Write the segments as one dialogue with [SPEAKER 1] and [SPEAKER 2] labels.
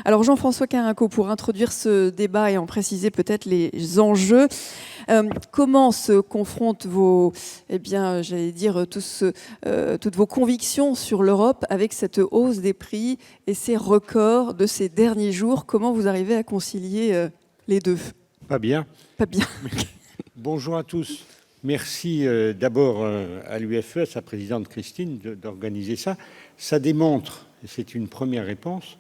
[SPEAKER 1] Alors Jean-François Carinco, pour introduire ce débat et en préciser peut-être les enjeux, comment se confrontent vos, j'allais dire, toutes vos convictions sur l'Europe avec cette hausse des prix et ces records de ces derniers jours? Comment vous arrivez à concilier les deux?
[SPEAKER 2] Pas bien.
[SPEAKER 1] Pas bien.
[SPEAKER 2] Bonjour à tous. Merci d'abord à l'UFE, à sa présidente Christine, d'organiser ça. Ça démontre, et c'est une première réponse,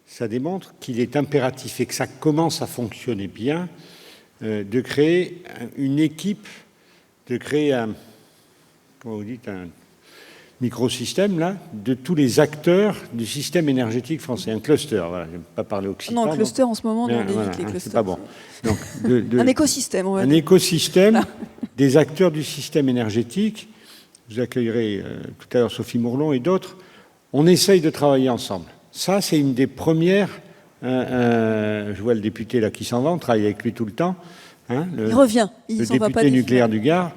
[SPEAKER 2] ça démontre qu'il est impératif et que ça commence à fonctionner bien, de créer une équipe, de créer un, comment vous dites, un microsystème là, de tous les acteurs du système énergétique français, un cluster. Voilà, je n'aime pas parler occitan.
[SPEAKER 1] Non, cluster en ce moment, on évite
[SPEAKER 2] voilà,
[SPEAKER 1] les clusters.
[SPEAKER 2] C'est pas bon. Donc,
[SPEAKER 1] un écosystème, on va dire.
[SPEAKER 2] Un écosystème des acteurs du système énergétique. Vous accueillerez tout à l'heure Sophie Mourlon et d'autres. On essaye de travailler ensemble. Ça, c'est une des premières. Je vois le député là qui s'en va, on travaille avec lui tout le temps. Hein,
[SPEAKER 1] il revient. Il s'en va pas.
[SPEAKER 2] Le député nucléaire du Gard.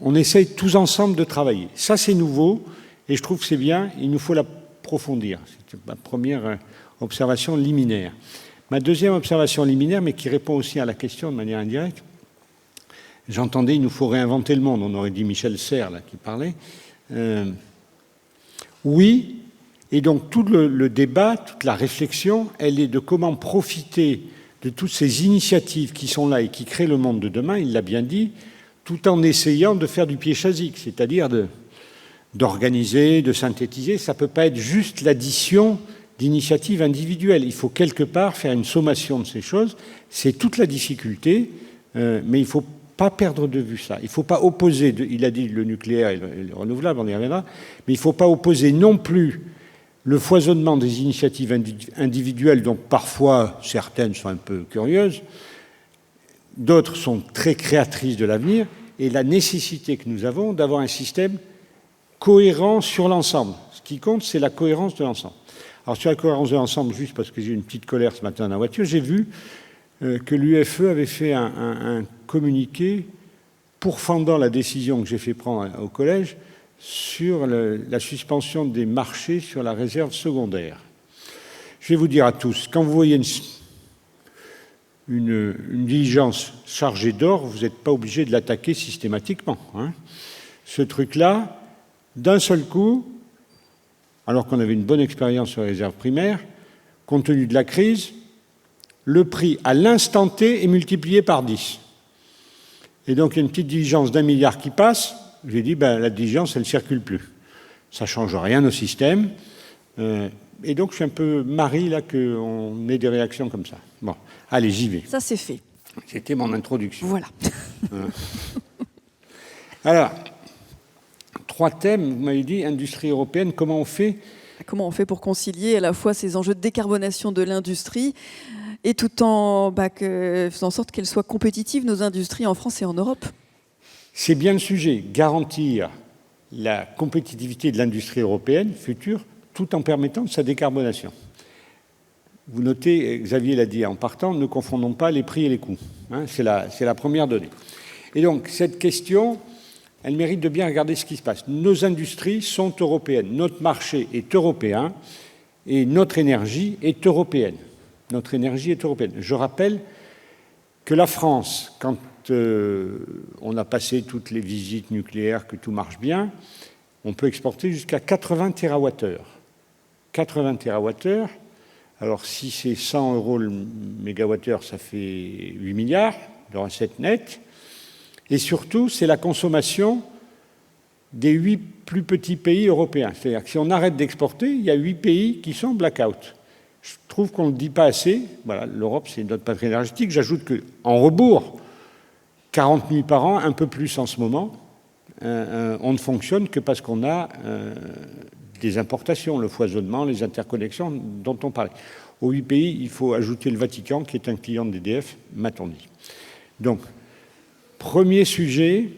[SPEAKER 2] On essaye tous ensemble de travailler. Ça, c'est nouveau et je trouve que c'est bien. Il nous faut l'approfondir. C'est ma première observation liminaire. Ma deuxième observation liminaire, mais qui répond aussi à la question de manière indirecte, j'entendais, il nous faut réinventer le monde. On aurait dit Michel Serres, là, qui parlait. Oui, et donc tout le débat, toute la réflexion, elle est de comment profiter de toutes ces initiatives qui sont là et qui créent le monde de demain, il l'a bien dit, tout en essayant de faire du pied chasique, c'est-à-dire d'organiser, de synthétiser. Ça ne peut pas être juste l'addition d'initiatives individuelles. Il faut quelque part faire une sommation de ces choses. C'est toute la difficulté, mais il ne faut pas perdre de vue ça. Il ne faut pas opposer, il a dit le nucléaire et le renouvelable, on y reviendra, mais il ne faut pas opposer non plus le foisonnement des initiatives individuelles, dont parfois certaines sont un peu curieuses, d'autres sont très créatrices de l'avenir, et la nécessité que nous avons d'avoir un système cohérent sur l'ensemble. Ce qui compte, c'est la cohérence de l'ensemble. Alors sur la cohérence de l'ensemble, juste parce que j'ai eu une petite colère ce matin dans la voiture, j'ai vu que l'UFE avait fait un communiqué pourfendant la décision que j'ai fait prendre au collège sur la suspension des marchés sur la réserve secondaire. Je vais vous dire à tous, quand vous voyez une diligence chargée d'or, vous n'êtes pas obligé de l'attaquer systématiquement. Hein. Ce truc-là, d'un seul coup, alors qu'on avait une bonne expérience sur les réserves primaires, compte tenu de la crise, le prix à l'instant T est multiplié par 10. Et donc il y a une petite diligence d'1 milliard qui passe, j'ai dit, la diligence, elle ne circule plus. Ça ne change rien au système. Et donc je suis un peu marri là qu'on ait des réactions comme ça. Bon, allez, j'y vais.
[SPEAKER 1] Ça, c'est fait.
[SPEAKER 2] C'était mon introduction.
[SPEAKER 1] Voilà.
[SPEAKER 2] Alors, 3 thèmes, vous m'avez dit, industrie européenne, comment on fait?
[SPEAKER 1] Comment on fait pour concilier à la fois ces enjeux de décarbonation de l'industrie et tout en faisant en sorte qu'elles soient compétitives, nos industries en France et en Europe?
[SPEAKER 2] C'est bien le sujet, garantir la compétitivité de l'industrie européenne future tout en permettant sa décarbonation. Vous notez, Xavier l'a dit en partant, ne confondons pas les prix et les coûts. Hein, c'est la première donnée. Et donc, cette question, elle mérite de bien regarder ce qui se passe. Nos industries sont européennes, notre marché est européen et notre énergie est européenne. Notre énergie est européenne. Je rappelle que la France, quand on a passé toutes les visites nucléaires, que tout marche bien, on peut exporter jusqu'à 80 TWh. 80 TWh, alors si c'est 100 € le mégawattheure, ça fait 8 milliards de recettes nettes. Et surtout, c'est la consommation des 8 plus petits pays européens. C'est-à-dire que si on arrête d'exporter, il y a 8 pays qui sont blackout. Je trouve qu'on ne le dit pas assez. Voilà, l'Europe, c'est notre patrie énergétique. J'ajoute qu'en rebours, 40 nuits par an, un peu plus en ce moment, on ne fonctionne que parce qu'on a des importations, le foisonnement, les interconnexions dont on parlait. Aux 8 pays, il faut ajouter le Vatican, qui est un client d'EDF, m'a-t-on dit. Donc, premier sujet,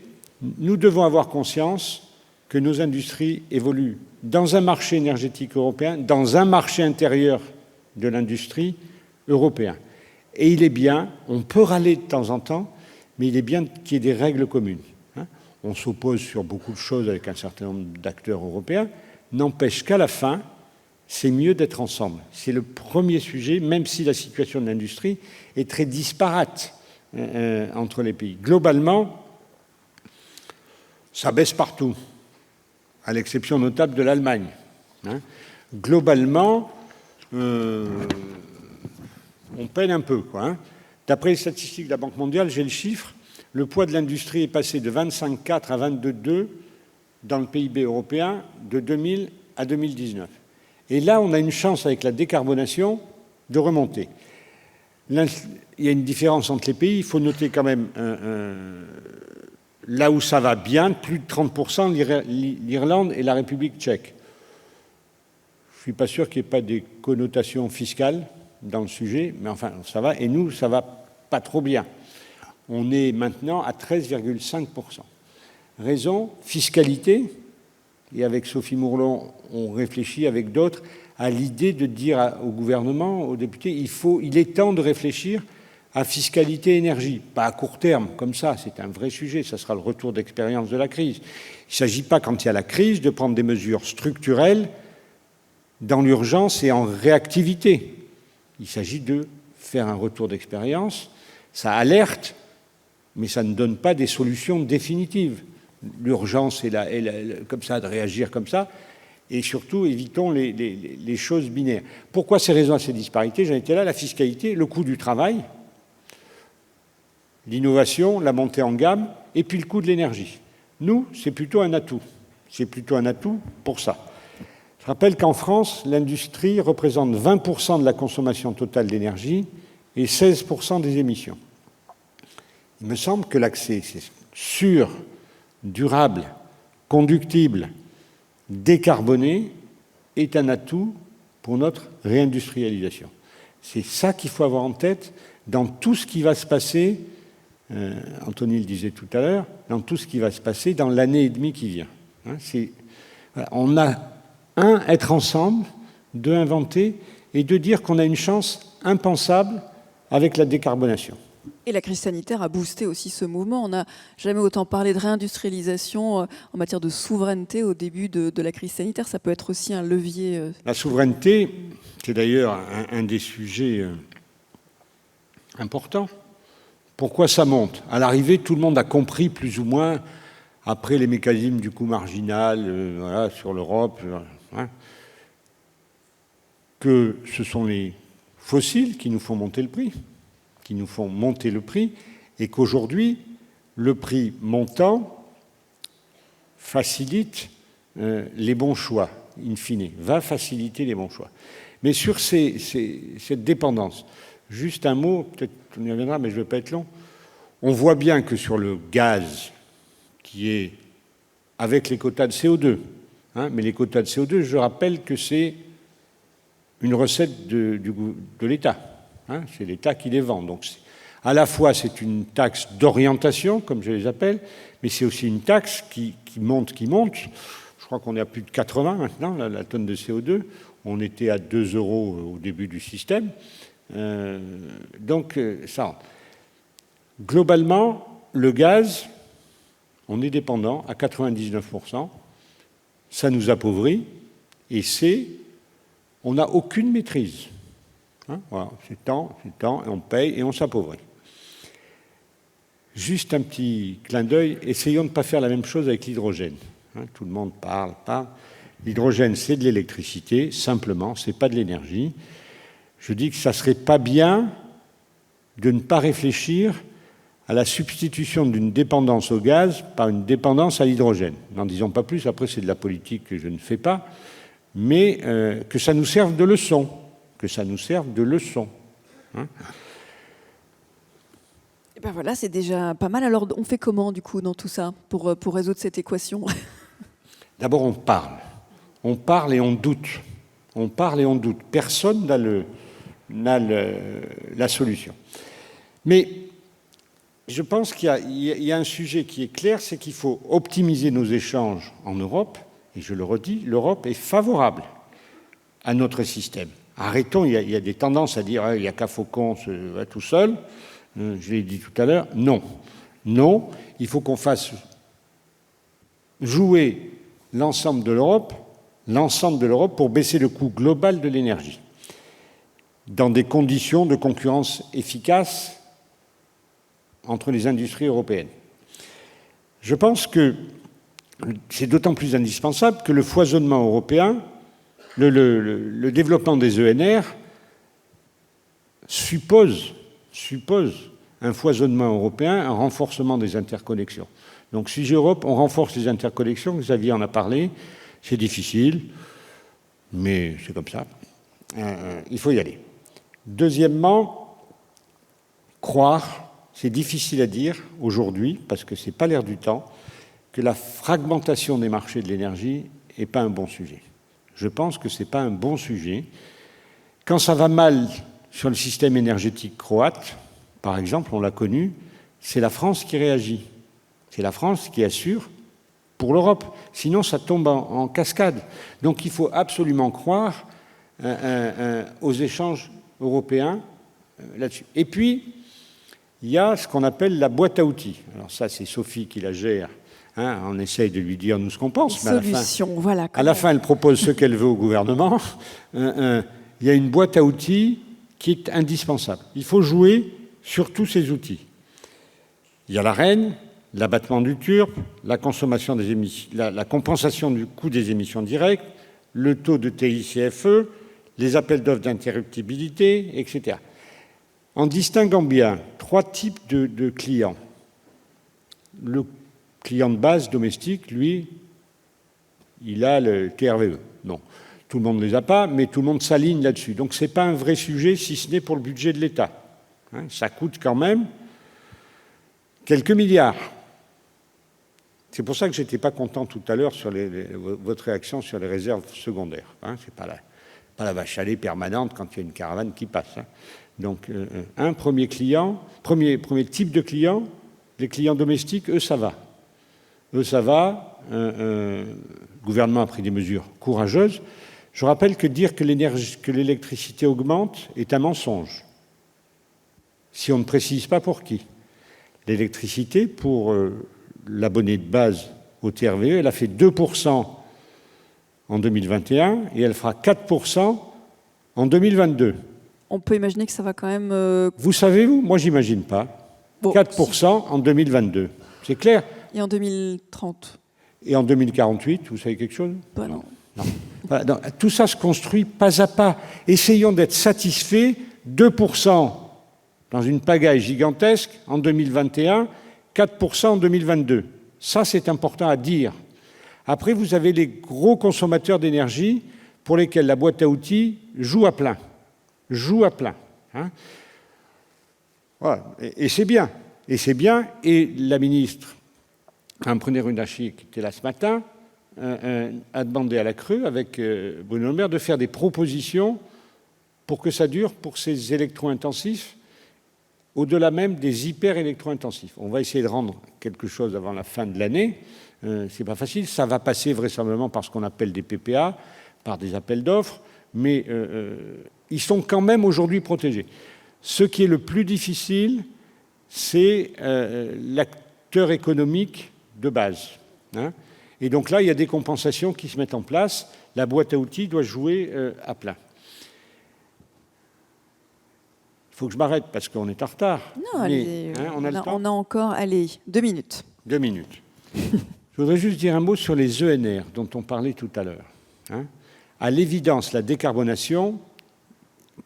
[SPEAKER 2] nous devons avoir conscience que nos industries évoluent dans un marché énergétique européen, dans un marché intérieur de l'industrie européen. Et il est bien, on peut râler de temps en temps, mais il est bien qu'il y ait des règles communes. On s'oppose sur beaucoup de choses avec un certain nombre d'acteurs européens, n'empêche qu'à la fin, c'est mieux d'être ensemble. C'est le premier sujet, même si la situation de l'industrie est très disparate entre les pays. Globalement, ça baisse partout, à l'exception notable de l'Allemagne. Globalement, on peine un peu, quoi. D'après les statistiques de la Banque mondiale, j'ai le chiffre, le poids de l'industrie est passé de 25,4 à 22,2 dans le PIB européen de 2000 à 2019. Et là, on a une chance avec la décarbonation de remonter. Il y a une différence entre les pays. Il faut noter quand même là où ça va bien, plus de 30%, l'Irlande et la République tchèque. Je ne suis pas sûr qu'il n'y ait pas des connotations fiscales dans le sujet, mais enfin, ça va. Et nous, ça ne va pas trop bien. On est maintenant à 13,5%. Raison, fiscalité. Et avec Sophie Mourlon, on réfléchit avec d'autres à l'idée de dire au gouvernement, aux députés, il est temps de réfléchir à fiscalité énergie. Pas à court terme, comme ça, c'est un vrai sujet, ça sera le retour d'expérience de la crise. Il ne s'agit pas, quand il y a la crise, de prendre des mesures structurelles dans l'urgence et en réactivité. Il s'agit de faire un retour d'expérience, ça alerte, mais ça ne donne pas des solutions définitives. L'urgence est comme ça, de réagir comme ça, et surtout évitons les choses binaires. Pourquoi ces raisons à ces disparités? J'en étais là, la fiscalité, le coût du travail, l'innovation, la montée en gamme, et puis le coût de l'énergie. Nous, c'est plutôt un atout. C'est plutôt un atout pour ça. Je rappelle qu'en France, l'industrie représente 20% de la consommation totale d'énergie et 16% des émissions. Il me semble que l'accès sûr, durable, conductible, décarboné est un atout pour notre réindustrialisation. C'est ça qu'il faut avoir en tête dans tout ce qui va se passer, Anthony le disait tout à l'heure, dans tout ce qui va se passer dans l'année et demie qui vient. Voilà, on a, être ensemble, deux, inventer, et de dire qu'on a une chance impensable avec la décarbonation.
[SPEAKER 1] Et la crise sanitaire a boosté aussi ce mouvement. On n'a jamais autant parlé de réindustrialisation en matière de souveraineté au début de la crise sanitaire. Ça peut être aussi un levier.
[SPEAKER 2] La souveraineté, c'est d'ailleurs un des sujets importants. Pourquoi ça monte? À l'arrivée, tout le monde a compris plus ou moins, après les mécanismes du coût marginal voilà, sur l'Europe, que ce sont les fossiles qui nous font monter le prix, et qu'aujourd'hui, le prix montant facilite les bons choix, in fine, va faciliter les bons choix. Mais sur cette dépendance, juste un mot, peut-être on y reviendra, mais je ne vais pas être long, on voit bien que sur le gaz, qui est avec les quotas de CO2, mais les quotas de CO2, je rappelle que c'est une recette de l'État. C'est l'État qui les vend. Donc, à la fois, c'est une taxe d'orientation, comme je les appelle, mais c'est aussi une taxe qui monte. Je crois qu'on est à plus de 80 maintenant, la tonne de CO2. On était à 2 € au début du système. Donc, ça. Globalement, le gaz, on est dépendant à 99%. Ça nous appauvrit et on n'a aucune maîtrise. Voilà, c'est temps, et on paye et on s'appauvrit. Juste un petit clin d'œil, essayons de ne pas faire la même chose avec l'hydrogène. Tout le monde parle. L'hydrogène, c'est de l'électricité, simplement, ce n'est pas de l'énergie. Je dis que ça ne serait pas bien de ne pas réfléchir à la substitution d'une dépendance au gaz par une dépendance à l'hydrogène. N'en disons pas plus, après c'est de la politique que je ne fais pas, mais que ça nous serve de leçon.
[SPEAKER 1] Et ben voilà, c'est déjà pas mal. Alors, on fait comment, du coup, dans tout ça, pour résoudre cette équation?
[SPEAKER 2] D'abord, on parle. On parle et on doute. Personne n'a la solution. Mais je pense qu'il y a un sujet qui est clair, c'est qu'il faut optimiser nos échanges en Europe. Et je le redis, l'Europe est favorable à notre système. Arrêtons, il y a des tendances à dire il n'y a qu'à Faucon tout seul. Je l'ai dit tout à l'heure. Non, il faut qu'on fasse jouer l'ensemble de l'Europe l'ensemble de l'Europe pour baisser le coût global de l'énergie, dans des conditions de concurrence efficaces entre les industries européennes. Je pense que c'est d'autant plus indispensable que le foisonnement européen, le développement des ENR suppose un foisonnement européen, un renforcement des interconnexions. Donc si Europe, on renforce les interconnexions, Xavier en a parlé, c'est difficile, mais c'est comme ça. Il faut y aller. Deuxièmement, croire, c'est difficile à dire aujourd'hui, parce que ce n'est pas l'air du temps, que la fragmentation des marchés de l'énergie n'est pas un bon sujet. Je pense que ce n'est pas un bon sujet. Quand ça va mal sur le système énergétique croate, par exemple, on l'a connu, c'est la France qui réagit. C'est la France qui assure pour l'Europe. Sinon, ça tombe en cascade. Donc, il faut absolument croire aux échanges européens là-dessus. Et puis, il y a ce qu'on appelle la boîte à outils. Alors ça, c'est Sophie qui la gère. Hein, on essaye de lui dire nous ce qu'on pense. Mais à la fin, elle propose ce qu'elle veut au gouvernement. Il y a une boîte à outils qui est indispensable. Il faut jouer sur tous ces outils. Il y a l'Arenh, l'abattement du TURP, la consommation des émissions, la compensation du coût des émissions directes, le taux de TICFE, les appels d'offres d'interruptibilité, etc. En distinguant bien 3 types de clients. Le client de base domestique, lui, il a le TRVE. Non, tout le monde ne les a pas, mais tout le monde s'aligne là-dessus. Donc ce n'est pas un vrai sujet, si ce n'est pour le budget de l'État. Hein, ça coûte quand même quelques milliards. C'est pour ça que je n'étais pas content tout à l'heure sur votre réaction sur les réserves secondaires. Hein, ce n'est pas la vache à lait permanente quand il y a une caravane qui passe. Hein. Donc, un premier client, premier type de client, les clients domestiques, eux, ça va. Eux, ça va. Le gouvernement a pris des mesures courageuses. Je rappelle que dire que l'électricité augmente est un mensonge. Si on ne précise pas pour qui. L'électricité, pour l'abonné de base au TRVE, elle a fait 2% en 2021 et elle fera 4% en 2022.
[SPEAKER 1] On peut imaginer que ça va quand même...
[SPEAKER 2] Vous savez, vous? Moi, j'imagine pas. Bon, 4% en 2022. C'est clair?
[SPEAKER 1] Et en 2030?
[SPEAKER 2] Et en 2048, vous savez quelque chose?
[SPEAKER 1] Bah non.
[SPEAKER 2] Voilà, donc, tout ça se construit pas à pas. Essayons d'être satisfaits. 2% dans une pagaille gigantesque en 2021, 4% en 2022. Ça, c'est important à dire. Après, vous avez les gros consommateurs d'énergie pour lesquels la boîte à outils joue à plein. Hein. Voilà. Et c'est bien. Et la ministre Anne Runacci, qui était là ce matin, a demandé à la Creux, avec Bruno Le Maire, de faire des propositions pour que ça dure pour ces électro-intensifs, au-delà même des hyper-électro-intensifs. On va essayer de rendre quelque chose avant la fin de l'année. C'est pas facile. Ça va passer vraisemblablement par ce qu'on appelle des PPA, par des appels d'offres, mais ils sont quand même aujourd'hui protégés. Ce qui est le plus difficile, c'est l'acteur économique de base. Hein. Et donc là, il y a des compensations qui se mettent en place. La boîte à outils doit jouer à plein. Il faut que je m'arrête parce qu'on est en retard.
[SPEAKER 1] Non, allez, on a encore, 2 minutes.
[SPEAKER 2] 2 minutes. Je voudrais juste dire un mot sur les ENR dont on parlait tout à l'heure. Hein. À l'évidence, la décarbonation,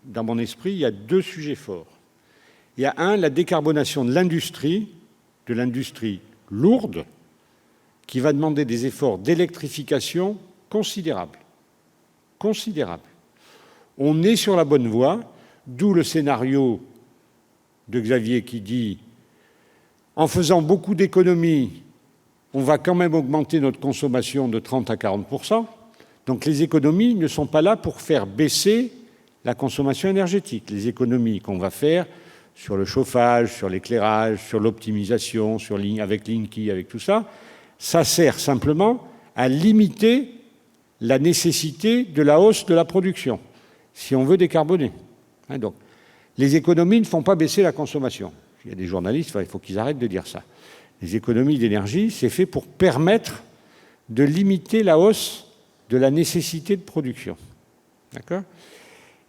[SPEAKER 2] dans mon esprit, il y a 2 sujets forts. Il y a la décarbonation de l'industrie lourde, qui va demander des efforts d'électrification considérables. On est sur la bonne voie, d'où le scénario de Xavier qui dit « En faisant beaucoup d'économies, on va quand même augmenter notre consommation de 30 à 40%. » Donc les économies ne sont pas là pour faire baisser la consommation énergétique. Les économies qu'on va faire sur le chauffage, sur l'éclairage, sur l'optimisation, avec Linky, avec tout ça, ça sert simplement à limiter la nécessité de la hausse de la production, si on veut décarboner. Hein, donc, les économies ne font pas baisser la consommation. Il y a des journalistes, il faut qu'ils arrêtent de dire ça. Les économies d'énergie, c'est fait pour permettre de limiter la hausse de la nécessité de production. D'accord ?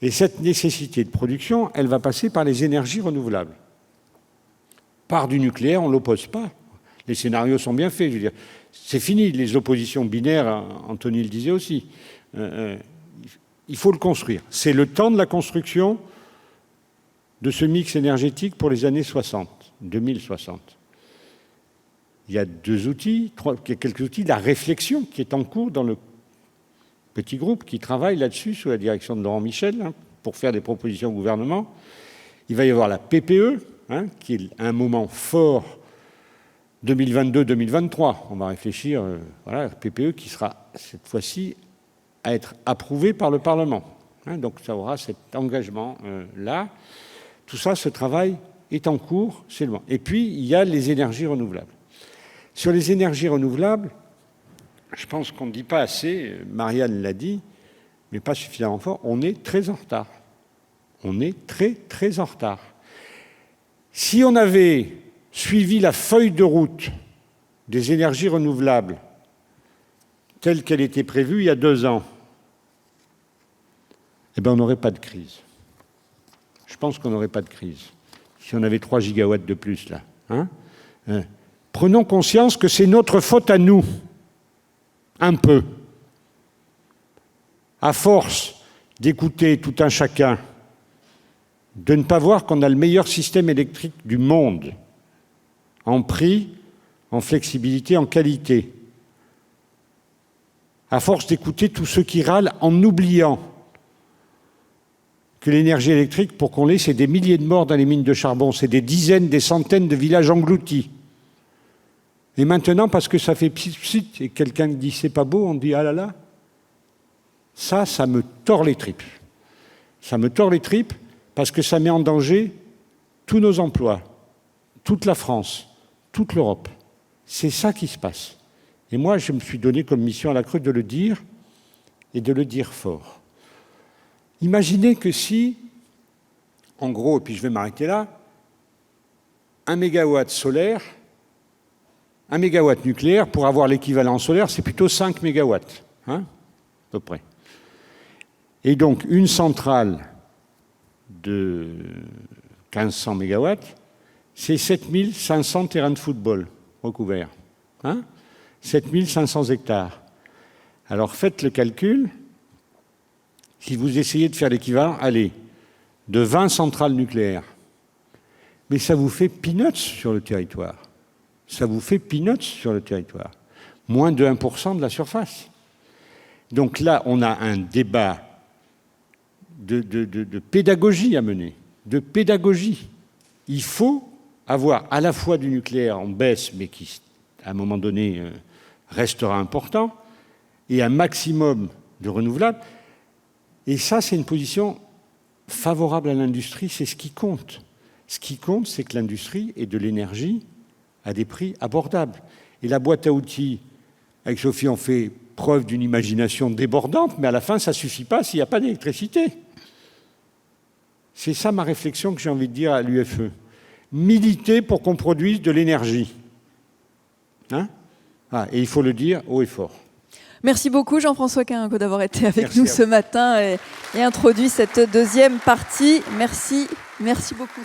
[SPEAKER 2] Et cette nécessité de production, elle va passer par les énergies renouvelables. Par du nucléaire, on ne l'oppose pas. Les scénarios sont bien faits, je veux dire. C'est fini, les oppositions binaires, Anthony le disait aussi. Il faut le construire. C'est le temps de la construction de ce mix énergétique pour les années 60, 2060. Il y a quelques outils, la réflexion qui est en cours dans le petit groupe qui travaille là-dessus sous la direction de Laurent Michel pour faire des propositions au gouvernement. Il va y avoir la PPE, qui est un moment fort 2022-2023. On va réfléchir, la PPE qui sera cette fois-ci à être approuvée par le Parlement. Donc ça aura cet engagement-là. Tout ça, ce travail est en cours, c'est loin. Et puis, il y a les énergies renouvelables. Sur les énergies renouvelables, je pense qu'on ne dit pas assez, Marianne l'a dit, mais pas suffisamment fort, on est très en retard. On est très, très en retard. Si on avait suivi la feuille de route des énergies renouvelables telle qu'elle était prévue il y a 2 ans, eh bien, on n'aurait pas de crise. Je pense qu'on n'aurait pas de crise. Si on avait 3 gigawatts de plus, là. Prenons conscience que c'est notre faute à nous. Un peu. À force d'écouter tout un chacun, de ne pas voir qu'on a le meilleur système électrique du monde, en prix, en flexibilité, en qualité. À force d'écouter tous ceux qui râlent en oubliant que l'énergie électrique, pour qu'on l'ait, c'est des milliers de morts dans les mines de charbon, c'est des dizaines, des centaines de villages engloutis. Et maintenant, parce que ça fait psit et quelqu'un dit c'est pas beau, on dit ah là là, ça me tord les tripes. Ça me tord les tripes parce que ça met en danger tous nos emplois, toute la France, toute l'Europe. C'est ça qui se passe. Et moi, je me suis donné comme mission à la Creux de le dire et de le dire fort. Imaginez que si, en gros, et puis je vais m'arrêter là, 1 mégawatt solaire, 1 mégawatt nucléaire, pour avoir l'équivalent solaire, c'est plutôt 5 mégawatts, à peu près. Et donc, une centrale de 1500 mégawatts, c'est 7500 terrains de football recouverts. 7500 hectares. Alors, faites le calcul. Si vous essayez de faire l'équivalent, allez, de 20 centrales nucléaires. Mais ça vous fait peanuts sur le territoire. Ça vous fait peanuts sur le territoire. Moins de 1% de la surface. Donc là, on a un débat de pédagogie à mener. De pédagogie. Il faut avoir à la fois du nucléaire en baisse, mais qui, à un moment donné, restera important, et un maximum de renouvelables. Et ça, c'est une position favorable à l'industrie, c'est ce qui compte. Ce qui compte, c'est que l'industrie ait de l'énergie à des prix abordables. Et la boîte à outils, avec Sophie, on fait preuve d'une imagination débordante, mais à la fin, ça ne suffit pas s'il n'y a pas d'électricité. C'est ça ma réflexion que j'ai envie de dire à l'UFE. Militer pour qu'on produise de l'énergie. Et il faut le dire haut et fort.
[SPEAKER 1] Merci beaucoup Jean-François Carinco d'avoir été avec nous ce matin et introduit cette deuxième partie. Merci beaucoup.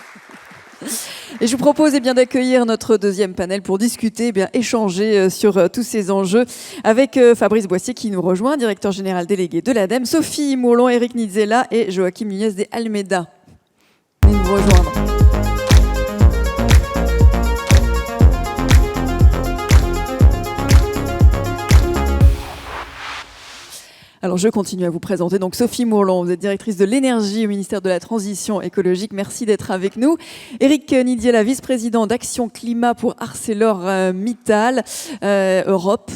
[SPEAKER 1] Et je vous propose d'accueillir notre deuxième panel pour discuter, échanger sur tous ces enjeux avec Fabrice Boissier qui nous rejoint, directeur général délégué de l'ADEME, Sophie Mourlon, Éric Nitzela et Joachim Nunez de Almeida. Venez nous rejoindre. Alors, je continue à vous présenter. Donc, Sophie Mourlon, vous êtes directrice de l'énergie au ministère de la Transition écologique. Merci d'être avec nous. Éric Nitzela, vice-président d'Action Climat pour ArcelorMittal Europe.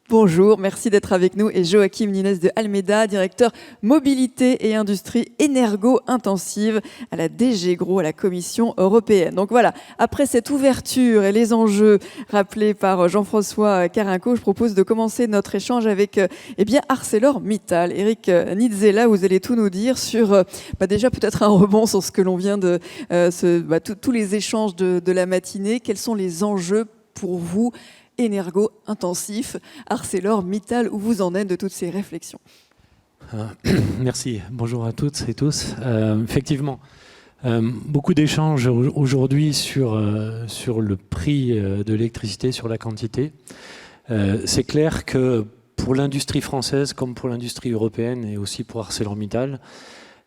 [SPEAKER 1] Bonjour, merci d'être avec nous. Et Joachim Nunez de Almeida, directeur mobilité et industrie énergo-intensive à la DG Gros, à la Commission européenne. Donc voilà, après cette ouverture et les enjeux rappelés par Jean-François Carinco, je propose de commencer notre échange avec ArcelorMittal. Éric Nitzela, vous allez tout nous dire sur déjà peut-être un rebond sur ce que l'on vient de tous les échanges de la matinée. Quels sont les enjeux pour vous énergo-intensif. ArcelorMittal, où vous en êtes de toutes ces réflexions?
[SPEAKER 3] Merci. Bonjour à toutes et tous. Effectivement, beaucoup d'échanges aujourd'hui sur le prix de l'électricité, sur la quantité. C'est clair que pour l'industrie française comme pour l'industrie européenne et aussi pour ArcelorMittal,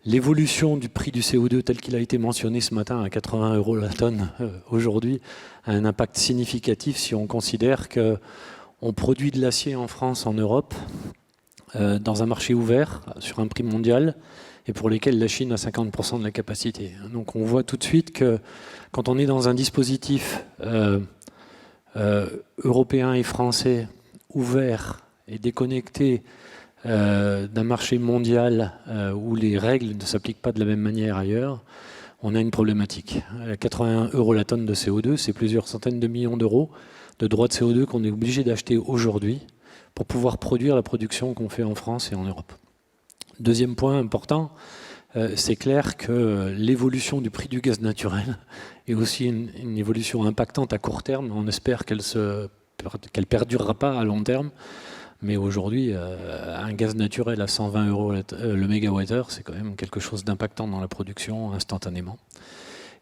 [SPEAKER 3] l'évolution du prix du CO2 tel qu'il a été mentionné ce matin à 80 € la tonne aujourd'hui a un impact significatif si on considère qu'on produit de l'acier en France, en Europe, dans un marché ouvert sur un prix mondial et pour lesquels la Chine a 50% de la capacité. Donc on voit tout de suite que quand on est dans un dispositif européen et français ouvert et déconnecté d'un marché mondial où les règles ne s'appliquent pas de la même manière ailleurs, on a une problématique. 81 € la tonne de CO2, c'est plusieurs centaines de millions d'euros de droits de CO2 qu'on est obligé d'acheter aujourd'hui pour pouvoir produire la production qu'on fait en France et en Europe. Deuxième point important, c'est clair que l'évolution du prix du gaz naturel est aussi une évolution impactante à court terme. On espère qu'elle ne perdurera pas à long terme. Mais aujourd'hui, un gaz naturel à 120 € le mégawattheure, c'est quand même quelque chose d'impactant dans la production instantanément.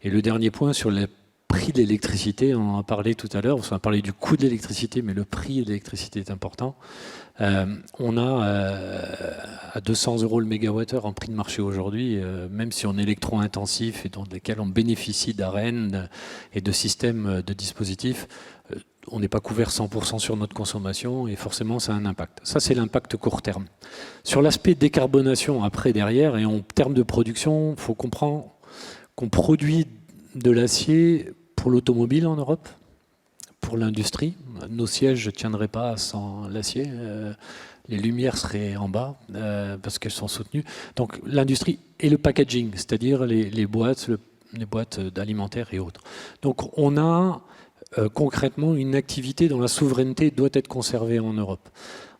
[SPEAKER 3] Et le dernier point sur le prix de l'électricité, on en a parlé tout à l'heure, on a parlé du coût de l'électricité, mais le prix de l'électricité est important. On a à 200 € le mégawattheure en prix de marché aujourd'hui, même si on est électro-intensif et dans lesquels on bénéficie d'AREN et de systèmes de dispositifs, on n'est pas couvert 100% sur notre consommation et forcément ça a un impact. Ça c'est l'impact court terme. Sur l'aspect décarbonation après derrière et en termes de production, il faut comprendre qu'on produit de l'acier pour l'automobile en Europe, pour l'industrie. Nos sièges ne tiendraient pas sans l'acier. Les lumières seraient en bas parce qu'elles sont soutenues. Donc l'industrie et le packaging, c'est-à-dire les boîtes alimentaires et autres. Donc on a concrètement une activité dont la souveraineté doit être conservée en Europe.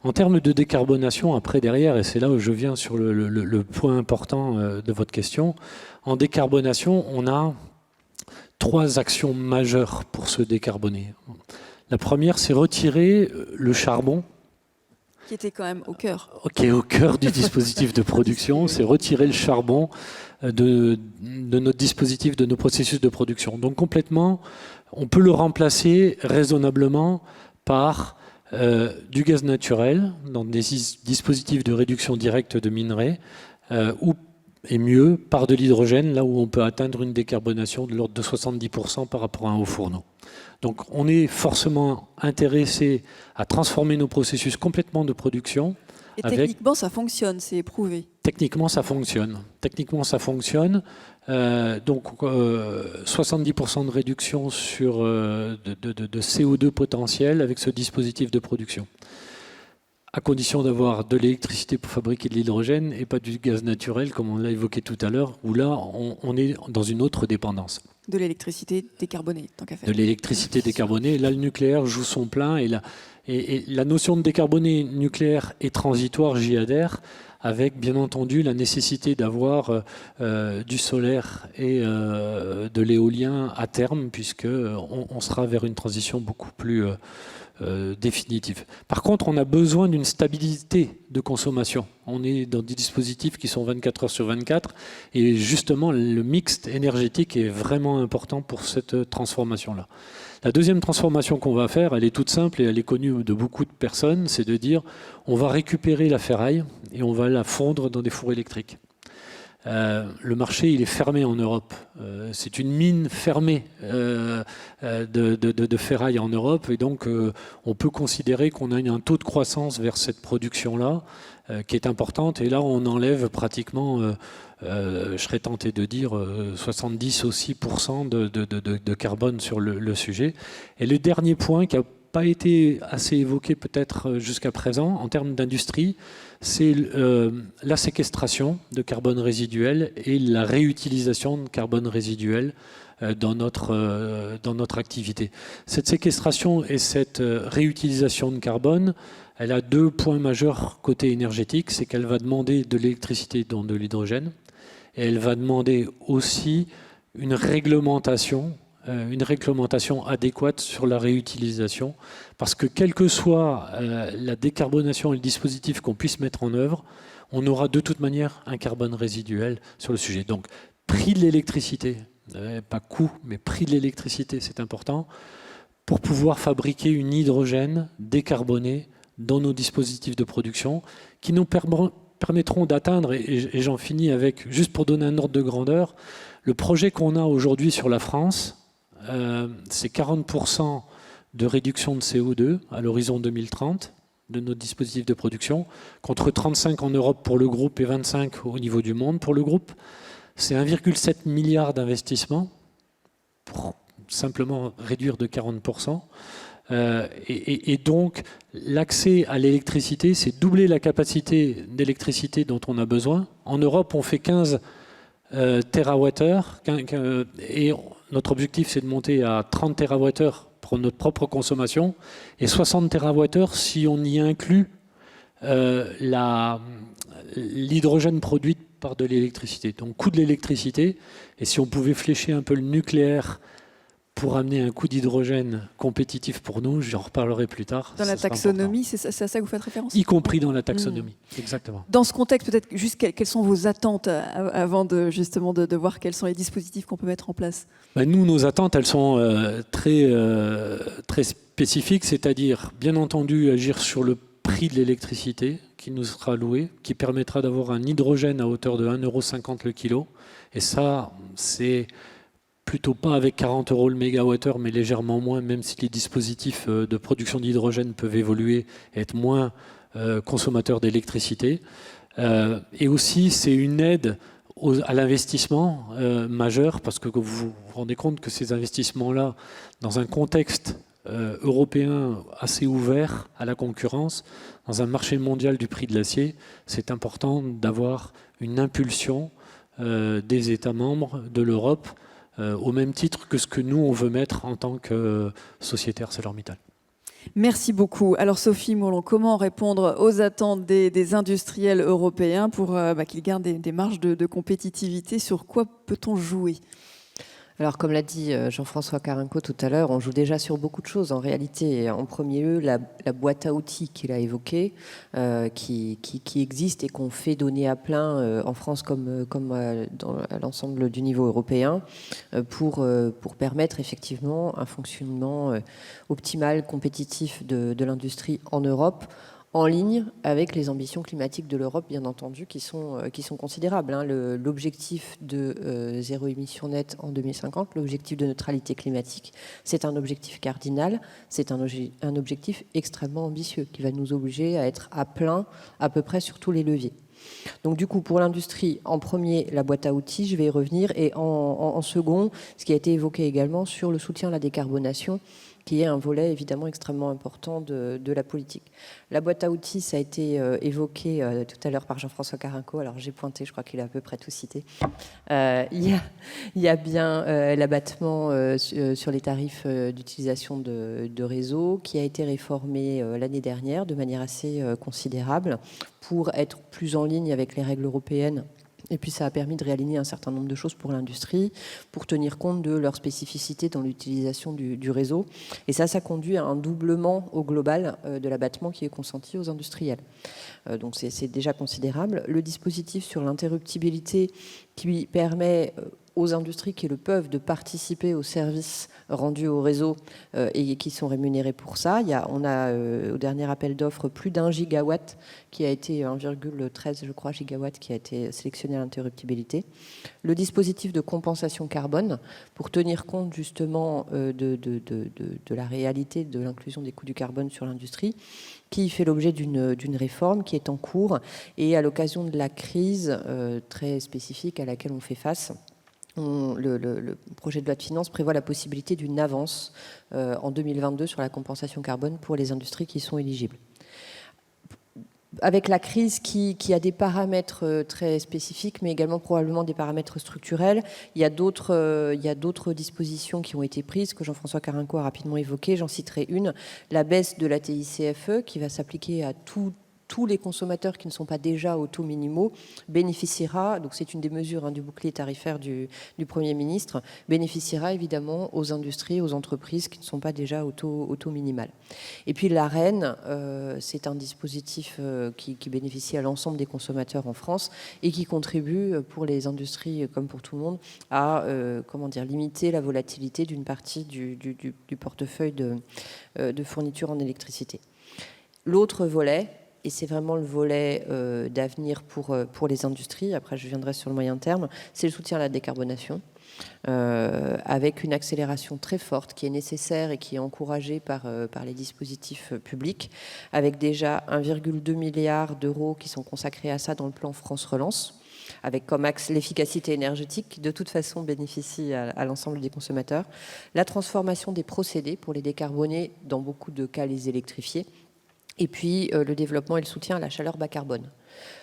[SPEAKER 3] En termes de décarbonation, après derrière, et c'est là où je viens sur le point important de votre question, en décarbonation, on a 3 actions majeures pour se décarboner. La première, c'est retirer le charbon.
[SPEAKER 1] Qui était quand même au cœur.
[SPEAKER 3] Qui est au cœur du dispositif de production, c'est retirer le charbon de notre dispositif, de nos processus de production. Donc complètement, on peut le remplacer raisonnablement par du gaz naturel dans des dispositifs de réduction directe de minerais ou, et mieux, par de l'hydrogène, là où on peut atteindre une décarbonation de l'ordre de 70% par rapport à un haut fourneau. Donc on est forcément intéressé à transformer nos processus complètement de production.
[SPEAKER 1] Et techniquement, ça fonctionne, c'est éprouvé.
[SPEAKER 3] Techniquement, ça fonctionne. Techniquement, ça fonctionne. Donc 70% de réduction de CO2 potentiel avec ce dispositif de production. À condition d'avoir de l'électricité pour fabriquer de l'hydrogène et pas du gaz naturel, comme on l'a évoqué tout à l'heure, où là, on est dans une autre dépendance.
[SPEAKER 1] De l'électricité décarbonée, tant qu'à faire.
[SPEAKER 3] De l'électricité décarbonée. Là, le nucléaire joue son plein. Et la notion de décarboné nucléaire est transitoire, j'y adhère, avec bien entendu la nécessité d'avoir du solaire et de l'éolien à terme, puisqu'on sera vers une transition beaucoup plus définitive. Par contre, on a besoin d'une stabilité de consommation. On est dans des dispositifs qui sont 24 heures sur 24 et justement le mix énergétique est vraiment important pour cette transformation-là. La deuxième transformation qu'on va faire, elle est toute simple et elle est connue de beaucoup de personnes, c'est de dire on va récupérer la ferraille et on va la fondre dans des fours électriques. Le marché, il est fermé en Europe. C'est une mine fermée de ferraille en Europe. Et donc, on peut considérer qu'on a un taux de croissance vers cette production-là qui est importante. Et là, on enlève pratiquement, je serais tenté de dire, 70 aussi % de carbone sur le sujet. Et le dernier point qui n'a pas été assez évoqué peut-être jusqu'à présent en termes d'industrie, c'est la séquestration de carbone résiduel et la réutilisation de carbone résiduel dans notre activité. Cette séquestration et cette réutilisation de carbone, elle a 2 points majeurs côté énergétique, c'est qu'elle va demander de l'électricité, dont de l'hydrogène, et elle va demander aussi une réglementation une réglementation adéquate sur la réutilisation, parce que quelle que soit la décarbonation et le dispositif qu'on puisse mettre en œuvre, on aura de toute manière un carbone résiduel sur le sujet. Donc, prix de l'électricité, pas coût, mais prix de l'électricité, c'est important, pour pouvoir fabriquer une hydrogène décarbonée dans nos dispositifs de production, qui nous permettront d'atteindre, et j'en finis avec, juste pour donner un ordre de grandeur, le projet qu'on a aujourd'hui sur la France, c'est 40% de réduction de CO2 à l'horizon 2030 de nos dispositifs de production, contre 35 en Europe pour le groupe et 25 au niveau du monde pour le groupe. C'est 1,7 milliard d'investissements pour simplement réduire de 40%. Et donc, l'accès à l'électricité, c'est doubler la capacité d'électricité dont on a besoin. En Europe, on fait 15 TWh, et notre objectif, c'est de monter à 30 TWh pour notre propre consommation, et 60 TWh si on y inclut l'hydrogène produit par de l'électricité. Donc, coût de l'électricité, et si on pouvait flécher un peu le nucléaire pour amener un coût d'hydrogène compétitif pour nous, j'en reparlerai plus tard.
[SPEAKER 1] Dans la taxonomie, c'est à ça que vous faites référence ?
[SPEAKER 3] Y compris dans la taxonomie, exactement.
[SPEAKER 1] Dans ce contexte, peut-être juste quelles sont vos attentes avant justement de voir quels sont les dispositifs qu'on peut mettre en place ?
[SPEAKER 3] Nous, nos attentes, elles sont très spécifiques, c'est-à-dire, bien entendu, agir sur le prix de l'électricité qui nous sera alloué, qui permettra d'avoir un hydrogène à hauteur de 1,50 € le kilo. Et ça, c'est plutôt pas avec 40 € le mégawattheure, mais légèrement moins, même si les dispositifs de production d'hydrogène peuvent évoluer et être moins consommateurs d'électricité. Et aussi, c'est une aide à l'investissement majeur, parce que vous vous rendez compte que ces investissements-là, dans un contexte européen assez ouvert à la concurrence, dans un marché mondial du prix de l'acier, c'est important d'avoir une impulsion des États membres de l'Europe, au même titre que ce que nous, on veut mettre en tant que société ArcelorMittal.
[SPEAKER 1] Merci beaucoup. Alors Sophie Mourlon, comment répondre aux attentes des industriels européens pour qu'ils gardent des marges de compétitivité ? Sur quoi peut-on jouer ?
[SPEAKER 4] Alors, comme l'a dit Jean-François Carenco tout à l'heure, on joue déjà sur beaucoup de choses. En réalité, en premier lieu, la boîte à outils qu'il a évoquée, qui existe et qu'on fait donner à plein en France comme à l'ensemble du niveau européen, pour permettre effectivement un fonctionnement optimal, compétitif de l'industrie en Europe, en ligne avec les ambitions climatiques de l'Europe, bien entendu, qui sont considérables. L'objectif de zéro émission nette en 2050, l'objectif de neutralité climatique, c'est un objectif cardinal, c'est un objectif extrêmement ambitieux qui va nous obliger à être à plein à peu près sur tous les leviers. Donc du coup, pour l'industrie, en premier, la boîte à outils, je vais y revenir, et en second, ce qui a été évoqué également sur le soutien à la décarbonation, qui est un volet évidemment extrêmement important de la politique. La boîte à outils, ça a été évoqué tout à l'heure par Jean-François Carenco, alors j'ai pointé, je crois qu'il a à peu près tout cité. Il y a bien l'abattement sur les tarifs d'utilisation de réseau qui a été réformé l'année dernière de manière assez considérable pour être plus en ligne avec les règles européennes. Et puis ça a permis de réaligner un certain nombre de choses pour l'industrie, pour tenir compte de leur spécificité dans l'utilisation du réseau. Et ça conduit à un doublement au global de l'abattement qui est consenti aux industriels. Donc c'est déjà considérable. Le dispositif sur l'interruptibilité qui permet aux industries qui le peuvent de participer aux services rendus au réseau et qui sont rémunérés pour ça. On a au dernier appel d'offres plus d'1 gigawatt qui a été 1,13 je crois gigawatts qui a été sélectionné à l'interruptibilité. Le dispositif de compensation carbone pour tenir compte justement de la réalité de l'inclusion des coûts du carbone sur l'industrie, qui fait l'objet d'une réforme qui est en cours, et à l'occasion de la crise très spécifique à laquelle on fait face, le projet de loi de finances prévoit la possibilité d'une avance en 2022 sur la compensation carbone pour les industries qui sont éligibles. Avec la crise qui a des paramètres très spécifiques, mais également probablement des paramètres structurels, il y a d'autres dispositions qui ont été prises, que Jean-François Carenco a rapidement évoquées. J'en citerai une, la baisse de la TICFE, qui va s'appliquer à tous tous les consommateurs qui ne sont pas déjà aux taux minimaux bénéficiera, donc c'est une des mesures du bouclier tarifaire du Premier ministre, bénéficiera évidemment aux industries, aux entreprises qui ne sont pas déjà au taux minimal. Et puis l'Arenh, c'est un dispositif qui bénéficie à l'ensemble des consommateurs en France et qui contribue pour les industries comme pour tout le monde à limiter la volatilité d'une partie du portefeuille de fourniture en électricité. L'autre volet, et c'est vraiment le volet d'avenir pour les industries, après je viendrai sur le moyen terme, c'est le soutien à la décarbonation, avec une accélération très forte qui est nécessaire et qui est encouragée par les dispositifs publics, avec déjà 1,2 milliard d'euros qui sont consacrés à ça dans le plan France Relance, avec comme axe l'efficacité énergétique qui de toute façon bénéficie à l'ensemble des consommateurs, la transformation des procédés pour les décarboner, dans beaucoup de cas les électrifier, et puis le développement et le soutien à la chaleur bas carbone.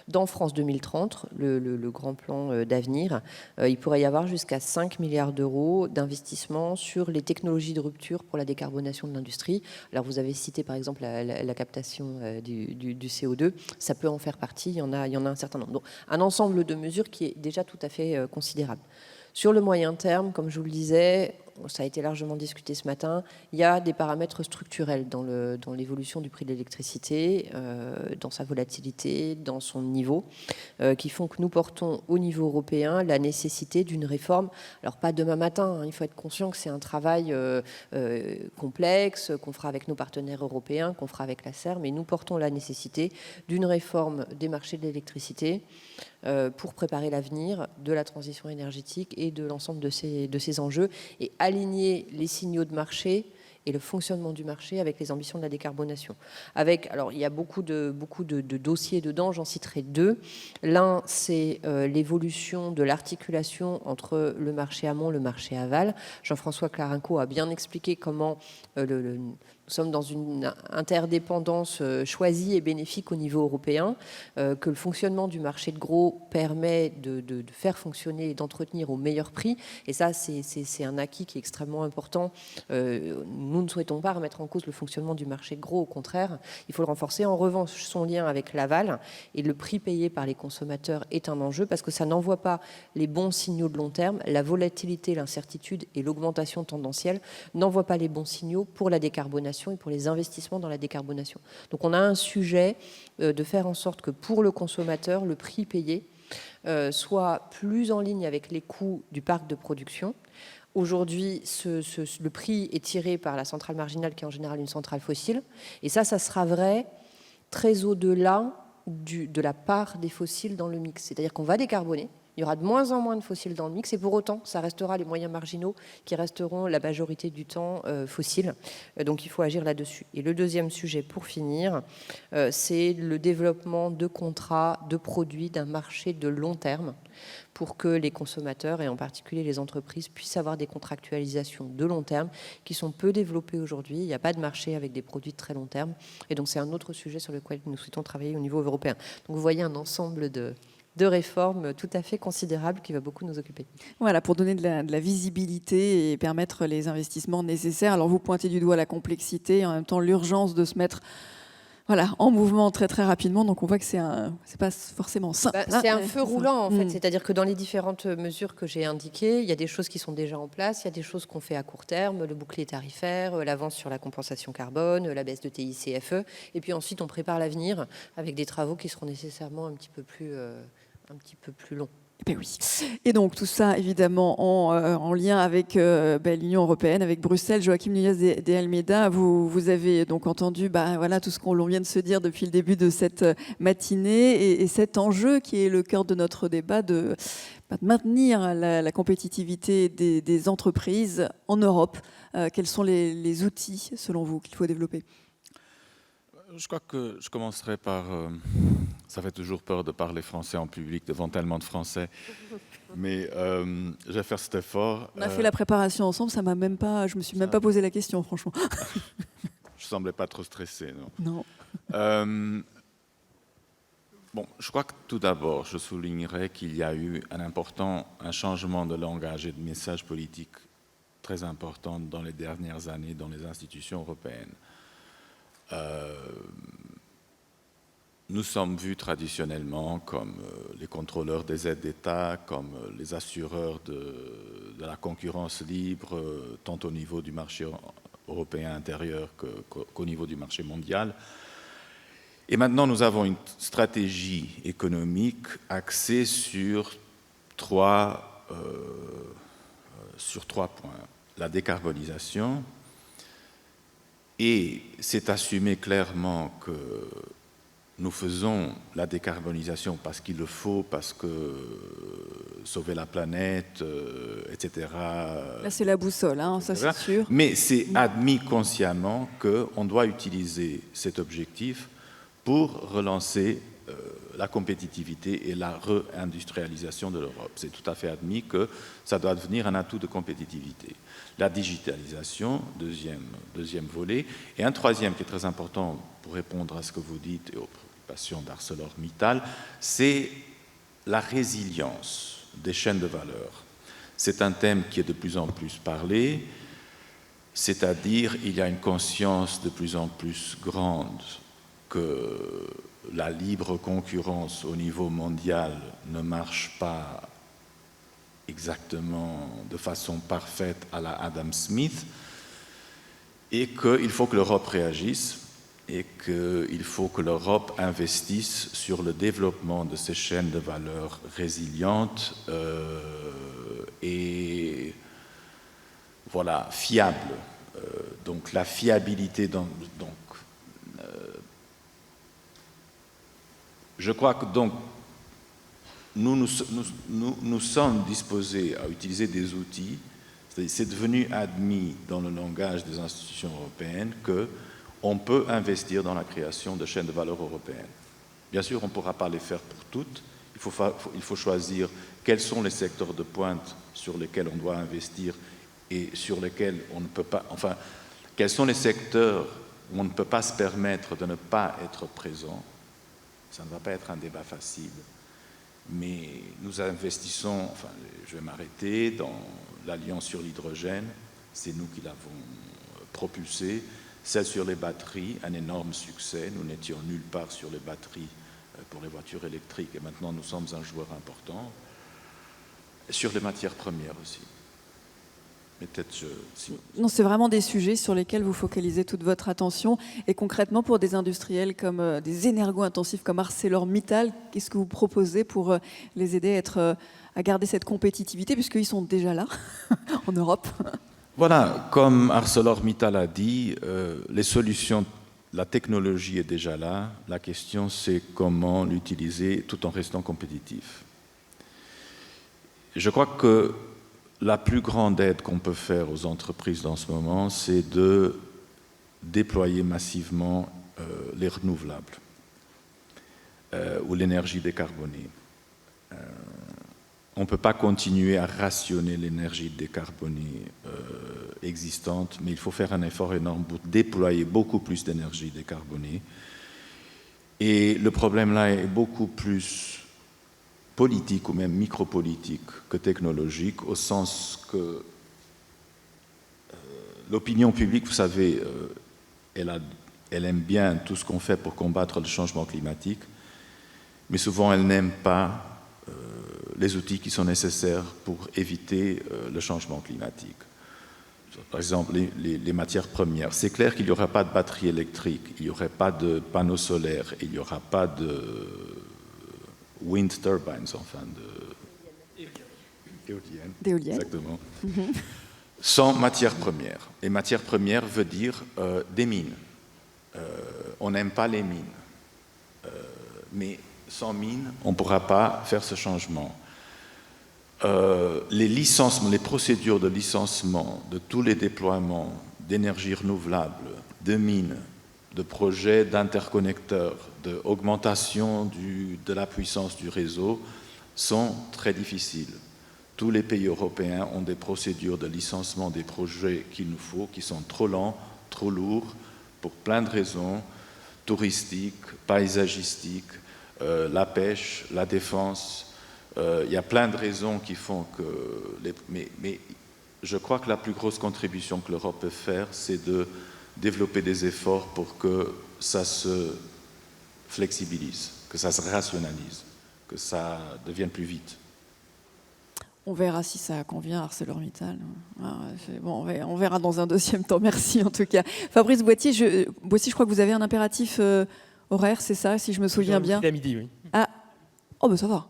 [SPEAKER 4] Dans France 2030, le grand plan d'avenir, il pourrait y avoir jusqu'à 5 milliards d'euros d'investissement sur les technologies de rupture pour la décarbonation de l'industrie. Alors vous avez cité par exemple la captation du CO2, ça peut en faire partie, il y en a un certain nombre. Donc un ensemble de mesures qui est déjà tout à fait considérable. Sur le moyen terme, comme je vous le disais, ça a été largement discuté ce matin, il y a des paramètres structurels dans l'évolution du prix de l'électricité, dans sa volatilité, dans son niveau, qui font que nous portons au niveau européen la nécessité d'une réforme. Alors pas demain matin, il faut être conscient que c'est un travail complexe, qu'on fera avec nos partenaires européens, qu'on fera avec la CER, mais nous portons la nécessité d'une réforme des marchés de l'électricité pour préparer l'avenir de la transition énergétique et de l'ensemble de ces enjeux, et aligner les signaux de marché et le fonctionnement du marché avec les ambitions de la décarbonation. Alors, il y a beaucoup de dossiers dedans, j'en citerai deux. L'un, c'est l'évolution de l'articulation entre le marché amont et le marché aval. Jean-François Clarinco a bien expliqué comment nous sommes dans une interdépendance choisie et bénéfique au niveau européen, que le fonctionnement du marché de gros permet de faire fonctionner et d'entretenir au meilleur prix. Et ça, c'est un acquis qui est extrêmement important. Nous ne souhaitons pas remettre en cause le fonctionnement du marché de gros, au contraire, il faut le renforcer. En revanche, son lien avec l'aval et le prix payé par les consommateurs est un enjeu parce que ça n'envoie pas les bons signaux de long terme. La volatilité, l'incertitude et l'augmentation tendancielle n'envoient pas les bons signaux pour la décarbonation et pour les investissements dans la décarbonation. Donc on a un sujet de faire en sorte que pour le consommateur, le prix payé soit plus en ligne avec les coûts du parc de production. Aujourd'hui, le prix est tiré par la centrale marginale qui est en général une centrale fossile. Et ça sera vrai très au-delà de la part des fossiles dans le mix. C'est-à-dire qu'on va décarboner. Il y aura de moins en moins de fossiles dans le mix et pour autant, ça restera les moyens marginaux qui resteront la majorité du temps fossiles. Donc il faut agir là-dessus. Et le deuxième sujet, pour finir, c'est le développement de contrats, de produits, d'un marché de long terme pour que les consommateurs et en particulier les entreprises puissent avoir des contractualisations de long terme qui sont peu développées aujourd'hui. Il n'y a pas de marché avec des produits de très long terme. Et donc c'est un autre sujet sur lequel nous souhaitons travailler au niveau européen. Donc vous voyez un ensemble de réformes tout à fait considérables qui va beaucoup nous occuper.
[SPEAKER 1] Voilà, pour donner de la visibilité et permettre les investissements nécessaires. Alors vous pointez du doigt la complexité et en même temps l'urgence de se mettre en mouvement très très rapidement. Donc on voit que c'est pas forcément simple.
[SPEAKER 4] C'est un feu roulant en fait, c'est-à-dire que dans les différentes mesures que j'ai indiquées, il y a des choses qui sont déjà en place, il y a des choses qu'on fait à court terme, le bouclier tarifaire, l'avance sur la compensation carbone, la baisse de TICFE, et puis ensuite on prépare l'avenir avec des travaux qui seront nécessairement un petit peu plus longs.
[SPEAKER 1] Ben oui. Et donc tout ça évidemment en lien avec l'Union européenne, avec Bruxelles. Joachim Núñez de Almeida, vous avez donc entendu tout ce qu'on vient de se dire depuis le début de cette matinée et cet enjeu qui est le cœur de notre débat de maintenir la compétitivité des entreprises en Europe. Quels sont les outils selon vous qu'il faut développer ?
[SPEAKER 5] Je crois que je commencerai par... ça fait toujours peur de parler français en public devant tellement de Français, mais je vais faire cet effort.
[SPEAKER 1] On a fait la préparation ensemble, je me suis même pas posé la question, franchement.
[SPEAKER 5] Je semblais pas trop stressé, non.
[SPEAKER 1] Non.
[SPEAKER 5] Bon, je crois que tout d'abord, je soulignerai qu'il y a eu un changement de langage et de message politique très important dans les dernières années dans les institutions européennes. nous sommes vus traditionnellement comme les contrôleurs des aides d'État, comme les assureurs de la concurrence libre, tant au niveau du marché européen intérieur qu'au niveau du marché mondial. Et maintenant, nous avons une stratégie économique axée sur trois points. La décarbonisation, et c'est assumé clairement que nous faisons la décarbonisation parce qu'il le faut, parce que sauver la planète, etc.
[SPEAKER 1] Là, c'est la boussole, hein, ça c'est sûr.
[SPEAKER 5] Mais c'est admis consciemment qu'on doit utiliser cet objectif pour relancer la compétitivité et la réindustrialisation de l'Europe. C'est tout à fait admis que ça doit devenir un atout de compétitivité. La digitalisation, deuxième volet, et un troisième qui est très important pour répondre à ce que vous dites et aux préoccupations d'ArcelorMittal, c'est la résilience des chaînes de valeur. C'est un thème qui est de plus en plus parlé, c'est-à-dire il y a une conscience de plus en plus grande que la libre concurrence au niveau mondial ne marche pas exactement de façon parfaite à la Adam Smith, et qu'il faut que l'Europe réagisse et qu'il faut que l'Europe investisse sur le développement de ces chaînes de valeur résilientes et voilà, fiables. Donc la fiabilité, je crois que donc nous sommes disposés à utiliser des outils. C'est devenu admis dans le langage des institutions européennes qu'on peut investir dans la création de chaînes de valeur européennes. Bien sûr, on ne pourra pas les faire pour toutes. Il faut choisir quels sont les secteurs de pointe sur lesquels on doit investir et sur lesquels on ne peut pas... Enfin, quels sont les secteurs où on ne peut pas se permettre de ne pas être présent. Ça ne va pas être un débat facile. Mais nous investissons, enfin, je vais m'arrêter, dans l'Alliance sur l'hydrogène, c'est nous qui l'avons propulsée. Celle sur les batteries, un énorme succès. Nous n'étions nulle part sur les batteries pour les voitures électriques et maintenant nous sommes un joueur important. Sur les matières premières aussi.
[SPEAKER 1] Non, c'est vraiment des sujets sur lesquels vous focalisez toute votre attention. Et concrètement, pour des industriels comme des énergo-intensifs comme ArcelorMittal, qu'est-ce que vous proposez pour les aider à garder cette compétitivité, puisqu'ils sont déjà là, en Europe?
[SPEAKER 5] Voilà, comme ArcelorMittal a dit, les solutions, la technologie est déjà là. La question, c'est comment l'utiliser tout en restant compétitif. Je crois que la plus grande aide qu'on peut faire aux entreprises dans ce moment, c'est de déployer massivement les renouvelables ou l'énergie décarbonée. On ne peut pas continuer à rationner l'énergie décarbonée existante, mais il faut faire un effort énorme pour déployer beaucoup plus d'énergie décarbonée. Et le problème là est beaucoup plus politique ou même micropolitique que technologique, au sens que l'opinion publique, vous savez, elle aime bien tout ce qu'on fait pour combattre le changement climatique, mais souvent elle n'aime pas les outils qui sont nécessaires pour éviter le changement climatique. Par exemple, les matières premières. C'est clair qu'il n'y aura pas de batterie électrique, il n'y aurait pas de panneaux solaires, il n'y aura pas de wind turbines, enfin d'éoliennes. Exactement. Sans matières premières. Et matières premières veut dire des mines. On n'aime pas les mines. Mais sans mines, on ne pourra pas faire ce changement. Les licencements, les procédures de licenciement de tous les déploiements d'énergie renouvelable, de mines, de projets d'interconnecteurs, d'augmentation de la puissance du réseau sont très difficiles. Tous les pays européens ont des procédures de licenciement des projets qu'il nous faut, qui sont trop lents, trop lourds, pour plein de raisons, touristiques, paysagistiques, la pêche, la défense. Il y a plein de raisons qui font que... Mais je crois que la plus grosse contribution que l'Europe peut faire, c'est de développer des efforts pour que ça se flexibilise, que ça se rationalise, que ça devienne plus vite.
[SPEAKER 1] On verra si ça convient à ArcelorMittal. Bon, on verra dans un deuxième temps. Merci en tout cas. Fabrice Boissier, je crois que vous avez un impératif horaire, c'est ça, si je me souviens bien.
[SPEAKER 6] À midi, oui.
[SPEAKER 1] Ah, oh ben ça va.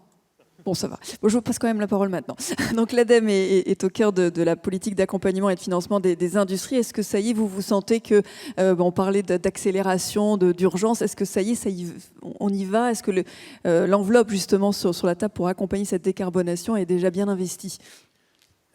[SPEAKER 1] Bon, ça va. Bon, je vous passe quand même la parole maintenant. Donc l'ADEME est au cœur de la politique d'accompagnement et de financement des industries. Est-ce que ça y est, vous vous sentez que, on parlait d'accélération, d'urgence, est-ce que ça y est, on y va? Est-ce que l'enveloppe justement sur la table pour accompagner cette décarbonation est déjà bien investie?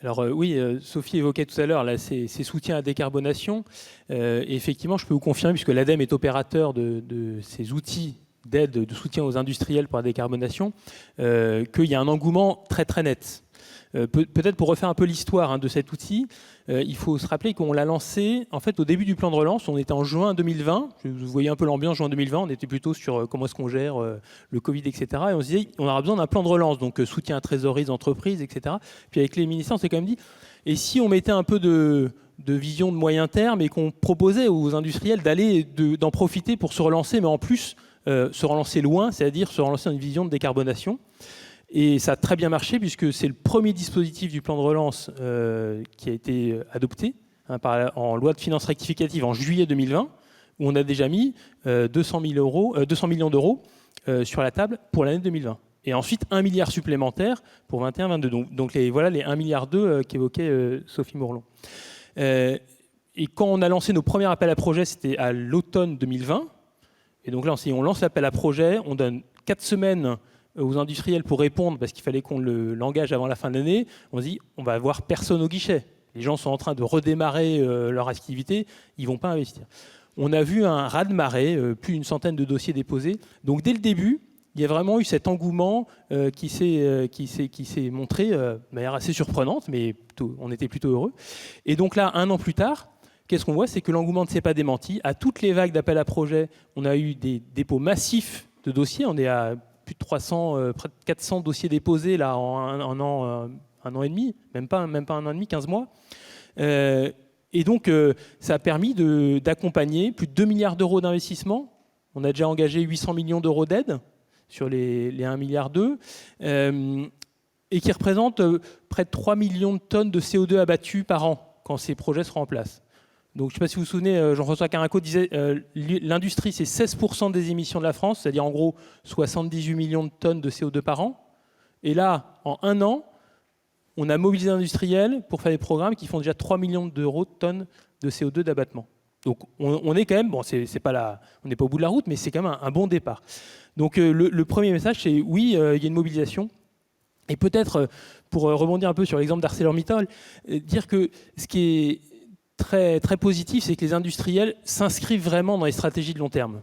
[SPEAKER 6] Alors oui, Sophie évoquait tout à l'heure ces soutiens à décarbonation. Et effectivement, je peux vous confirmer, puisque l'ADEME est opérateur de ces outils d'aide, de soutien aux industriels pour la décarbonation, qu'il y a un engouement très très net. Peut-être pour refaire un peu l'histoire de cet outil, il faut se rappeler qu'on l'a lancé en fait au début du plan de relance. On était en juin 2020. Vous voyez un peu l'ambiance juin 2020. On était plutôt sur comment est-ce qu'on gère le Covid, etc. Et on se disait on aura besoin d'un plan de relance, donc soutien à trésorerie d'entreprise, etc. Puis avec les ministères, on s'est quand même dit et si on mettait un peu de vision de moyen terme et qu'on proposait aux industriels d'en profiter pour se relancer, mais en plus se relancer loin, c'est-à-dire se relancer dans une vision de décarbonation. Et ça a très bien marché puisque c'est le premier dispositif du plan de relance qui a été adopté en loi de finances rectificative en juillet 2020, où on a déjà mis 200 millions d'euros sur la table pour l'année 2020. Et ensuite, 1 milliard supplémentaire pour 21-22. Donc voilà les 1,2 milliard qu'évoquait Sophie Mourlon. Et quand on a lancé nos premiers appels à projets, c'était à l'automne 2020. Et donc là, on lance l'appel à projet, on donne 4 semaines aux industriels pour répondre parce qu'il fallait qu'on l'engage avant la fin de l'année. On se dit, on va avoir personne au guichet. Les gens sont en train de redémarrer leur activité, ils ne vont pas investir. On a vu un raz-de-marée, plus d'une centaine de dossiers déposés. Donc dès le début, il y a vraiment eu cet engouement qui s'est montré de manière assez surprenante, mais on était plutôt heureux. Et donc là, 1 an plus tard, qu'est-ce qu'on voit? C'est que l'engouement ne s'est pas démenti. À toutes les vagues d'appel à projets, on a eu des dépôts massifs de dossiers. On est à plus de 300, près de 400 dossiers déposés là, en un an et demi, même pas 1 an et demi, 15 mois. Et donc, ça a permis d'accompagner plus de 2 milliards d'euros d'investissement. On a déjà engagé 800 millions d'euros d'aide sur les 1,2 milliard, et qui représente près de 3 millions de tonnes de CO2 abattues par an quand ces projets seront en place. Donc, je ne sais pas si vous vous souvenez, Jean-François Carinco disait l'industrie, c'est 16% des émissions de la France, c'est-à-dire en gros 78 millions de tonnes de CO2 par an. Et là, en 1 an, on a mobilisé l'industriel pour faire des programmes qui font déjà 3 millions d'euros de tonnes de CO2 d'abattement. Donc, on est quand même, bon, on n'est pas au bout de la route, mais c'est quand même un bon départ. Donc, le premier message, c'est oui, il y a une mobilisation. Et peut-être, pour rebondir un peu sur l'exemple d'ArcelorMittal, dire que ce qui est très, très positif, c'est que les industriels s'inscrivent vraiment dans les stratégies de long terme.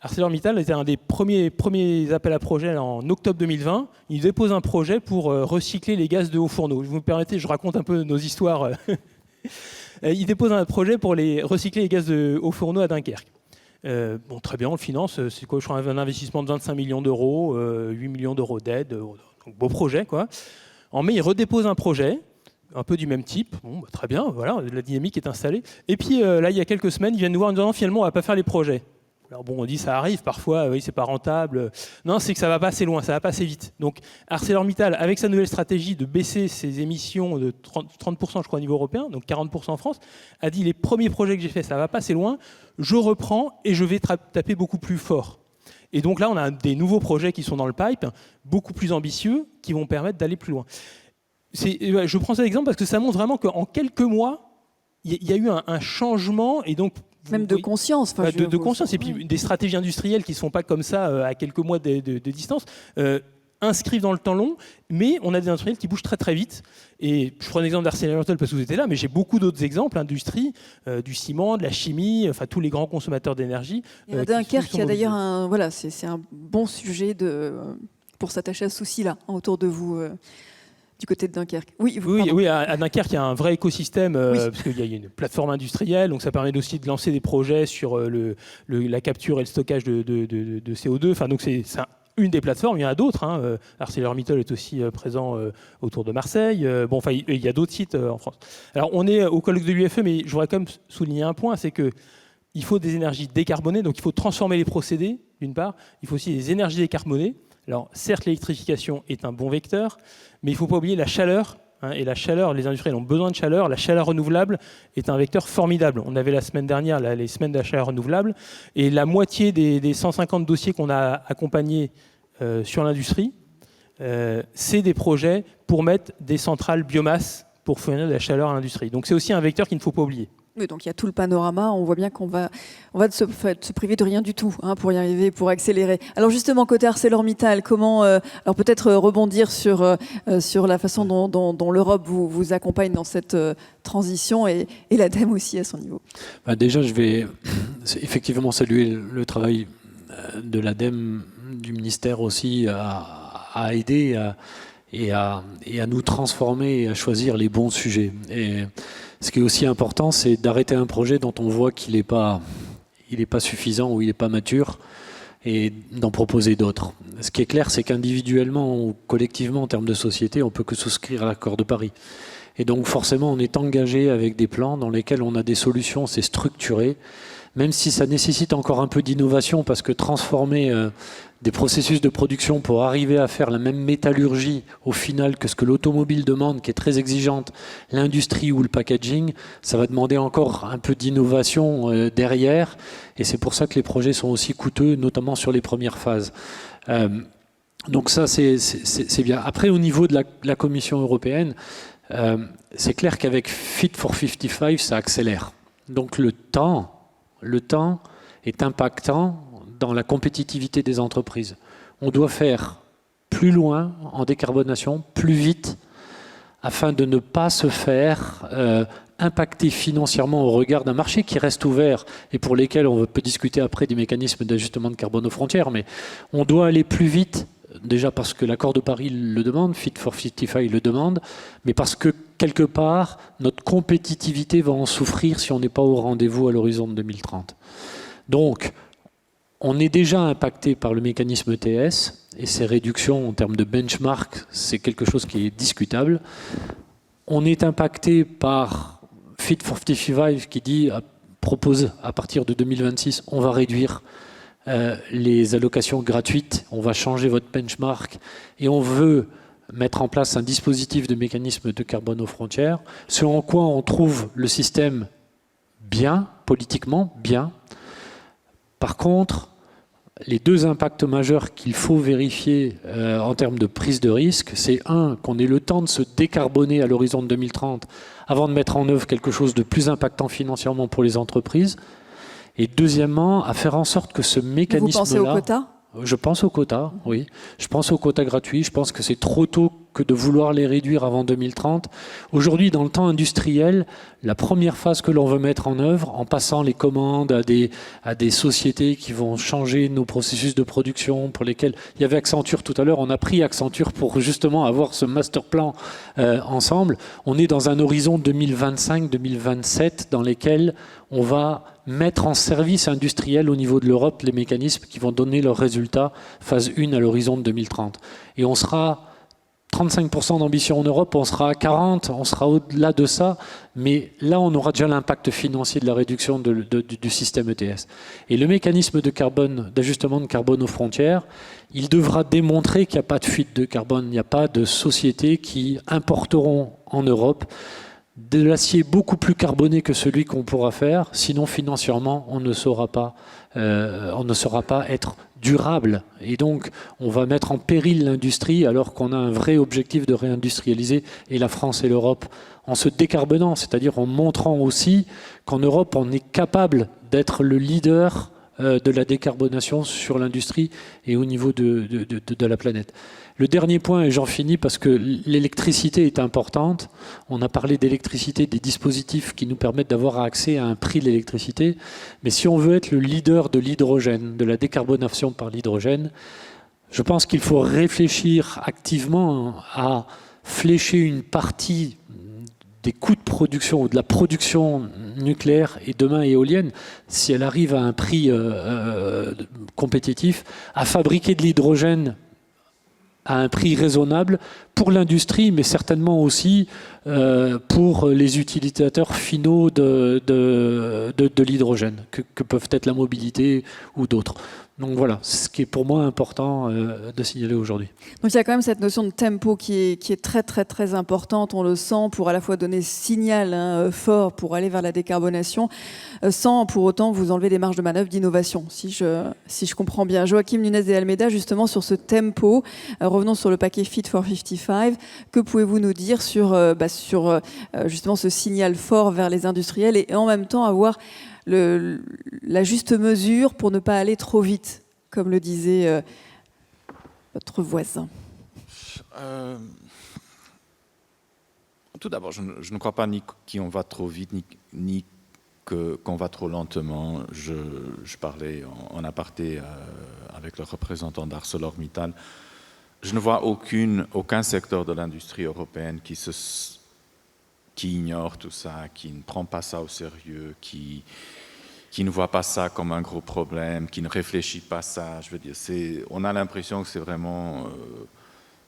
[SPEAKER 6] ArcelorMittal était un des premiers appels à projets en octobre 2020. Il dépose un projet pour recycler les gaz de hauts fourneaux. Vous me permettez, je raconte un peu nos histoires. Il dépose un projet pour recycler les gaz de hauts fourneaux à Dunkerque. Bon, très bien, on le finance. C'est quoi, je crois, un investissement de 25 millions d'euros, 8 millions d'euros d'aide. Donc, beau projet, quoi. En mai, il redépose un projet un peu du même type. Bon, bah, très bien, voilà, la dynamique est installée. Et puis là, il y a quelques semaines, ils viennent nous voir en disant finalement, on ne va pas faire les projets. Alors bon, on dit ça arrive parfois, oui, c'est pas rentable. Non, c'est que ça va pas assez loin, ça va pas assez vite. Donc ArcelorMittal, avec sa nouvelle stratégie de baisser ses émissions de 30%, je crois, au niveau européen, donc 40% en France, a dit les premiers projets que j'ai faits, ça va pas assez loin, je reprends et je vais taper beaucoup plus fort. Et donc là, on a des nouveaux projets qui sont dans le pipe, beaucoup plus ambitieux, qui vont permettre d'aller plus loin. Je prends cet exemple parce que ça montre vraiment qu'en quelques mois, il y a eu un changement, et donc
[SPEAKER 1] même de conscience.
[SPEAKER 6] De conscience, et puis des stratégies industrielles qui ne se font pas comme ça à quelques mois de distance, inscrivent dans le temps long, mais on a des industriels qui bougent très très vite. Et je prends un exemple d'ArcelorMittal parce que vous étiez là, mais j'ai beaucoup d'autres exemples, industries, du ciment, de la chimie, enfin tous les grands consommateurs d'énergie.
[SPEAKER 1] Il y a Dunkerque qui a d'ailleurs voilà, c'est un bon sujet pour s'attacher à ce souci-là autour de vous. Du côté de Dunkerque. Oui,
[SPEAKER 6] à Dunkerque, il y a un vrai écosystème, parce qu'il y a une plateforme industrielle, donc ça permet aussi de lancer des projets sur la capture et le stockage de CO2. Enfin, donc c'est une des plateformes, il y en a d'autres. Hein. ArcelorMittal est aussi présent autour de Marseille. Il y a d'autres sites en France. Alors, on est au colloque de l'UFE, mais je voudrais quand même souligner un point, c'est qu'il faut des énergies décarbonées, donc il faut transformer les procédés d'une part. Il faut aussi des énergies décarbonées. Alors, certes, l'électrification est un bon vecteur, mais il ne faut pas oublier la chaleur. Et la chaleur, les industriels ont besoin de chaleur. La chaleur renouvelable est un vecteur formidable. On avait la semaine dernière les semaines de la chaleur renouvelable. Et la moitié des 150 dossiers qu'on a accompagnés sur l'industrie, c'est des projets pour mettre des centrales biomasse pour fournir de la chaleur à l'industrie. Donc c'est aussi un vecteur qu'il ne faut pas oublier.
[SPEAKER 1] Oui, donc il y a tout le panorama, on voit bien qu'on va se priver de rien du tout pour y arriver, pour accélérer. Alors justement, côté ArcelorMittal, comment alors peut-être rebondir sur la façon dont l'Europe vous accompagne dans cette transition et l'ADEME aussi à son niveau.
[SPEAKER 3] Déjà, je vais effectivement saluer le travail de l'ADEME, du ministère aussi, à aider et à nous transformer et à choisir les bons sujets. Et ce qui est aussi important, c'est d'arrêter un projet dont on voit qu'il n'est pas suffisant ou il n'est pas mature et d'en proposer d'autres. Ce qui est clair, c'est qu'individuellement ou collectivement, en termes de société, on ne peut que souscrire à l'accord de Paris. Et donc forcément, on est engagé avec des plans dans lesquels on a des solutions, c'est structuré, même si ça nécessite encore un peu d'innovation, parce que transformer des processus de production pour arriver à faire la même métallurgie au final que ce que l'automobile demande, qui est très exigeante, l'industrie ou le packaging, ça va demander encore un peu d'innovation derrière, et c'est pour ça que les projets sont aussi coûteux, notamment sur les premières phases. Donc ça, c'est bien. Après, au niveau de la Commission européenne, c'est clair qu'avec Fit for 55, ça accélère. Donc le temps est impactant dans la compétitivité des entreprises. On doit faire plus loin en décarbonation, plus vite, afin de ne pas se faire impacter financièrement au regard d'un marché qui reste ouvert et pour lesquels on peut discuter après des mécanismes d'ajustement de carbone aux frontières, mais on doit aller plus vite, déjà parce que l'accord de Paris le demande, Fit for 55 le demande, mais parce que quelque part, notre compétitivité va en souffrir si on n'est pas au rendez-vous à l'horizon de 2030. Donc, on est déjà impacté par le mécanisme ETS et ses réductions en termes de benchmark, c'est quelque chose qui est discutable. On est impacté par Fit for 55 qui propose à partir de 2026, on va réduire les allocations gratuites, on va changer votre benchmark et on veut mettre en place un dispositif de mécanisme de carbone aux frontières, ce en quoi on trouve le système bien, politiquement bien. Par contre, les deux impacts majeurs qu'il faut vérifier en termes de prise de risque, c'est qu'on ait le temps de se décarboner à l'horizon de 2030 avant de mettre en œuvre quelque chose de plus impactant financièrement pour les entreprises. Et deuxièmement, à faire en sorte que ce mécanisme-là...
[SPEAKER 1] Vous pensez aux quotas ?
[SPEAKER 3] Je pense aux quotas, oui. Je pense aux quotas gratuits. Je pense que c'est trop tôt que de vouloir les réduire avant 2030. Aujourd'hui, dans le temps industriel, la première phase que l'on veut mettre en œuvre, en passant les commandes à des sociétés qui vont changer nos processus de production, pour lesquels il y avait Accenture tout à l'heure, on a pris Accenture pour justement avoir ce master plan ensemble. On est dans un horizon 2025-2027 dans lesquels on va mettre en service industriel au niveau de l'Europe les mécanismes qui vont donner leurs résultats phase 1 à l'horizon de 2030. Et on sera 35% d'ambition en Europe, on sera à 40%, on sera au-delà de ça, mais là on aura déjà l'impact financier de la réduction du système ETS. Et le mécanisme de carbone, d'ajustement de carbone aux frontières, il devra démontrer qu'il n'y a pas de fuite de carbone, il n'y a pas de sociétés qui importeront en Europe de l'acier beaucoup plus carboné que celui qu'on pourra faire, sinon financièrement on ne saura pas être durable. Et donc on va mettre en péril l'industrie alors qu'on a un vrai objectif de réindustrialiser, et la France et l'Europe, en se décarbonant, c'est-à-dire en montrant aussi qu'en Europe on est capable d'être le leader de la décarbonation sur l'industrie et au niveau de la planète. Le dernier point, et j'en finis parce que l'électricité est importante, on a parlé d'électricité, des dispositifs qui nous permettent d'avoir accès à un prix de l'électricité, mais si on veut être le leader de l'hydrogène, de la décarbonation par l'hydrogène, je pense qu'il faut réfléchir activement à flécher une partie des coûts de production ou de la production nucléaire et demain éolienne, si elle arrive à un prix compétitif, à fabriquer de l'hydrogène à un prix raisonnable pour l'industrie, mais certainement aussi pour les utilisateurs finaux de l'hydrogène, que peuvent être la mobilité ou d'autres. Donc voilà, ce qui est pour moi important de signaler aujourd'hui.
[SPEAKER 1] Donc il y a quand même cette notion de tempo qui est très très très importante, on le sent, pour à la fois donner signal fort pour aller vers la décarbonation, sans pour autant vous enlever des marges de manœuvre d'innovation, si je comprends bien. Joaquim Nunes de Almeida, justement sur ce tempo, revenons sur le paquet Fit for 55, que pouvez-vous nous dire sur justement ce signal fort vers les industriels et en même temps avoir la juste mesure pour ne pas aller trop vite, comme le disait votre voisin?
[SPEAKER 5] Tout d'abord, je ne crois pas ni qu'on va trop vite, ni qu'on va trop lentement. Je parlais en aparté avec le représentant d'ArcelorMittal. Je ne vois aucun secteur de l'industrie européenne qui ignore tout ça, qui ne prend pas ça au sérieux, qui ne voit pas ça comme un gros problème, qui ne réfléchit pas ça. Je veux dire, on a l'impression que c'est vraiment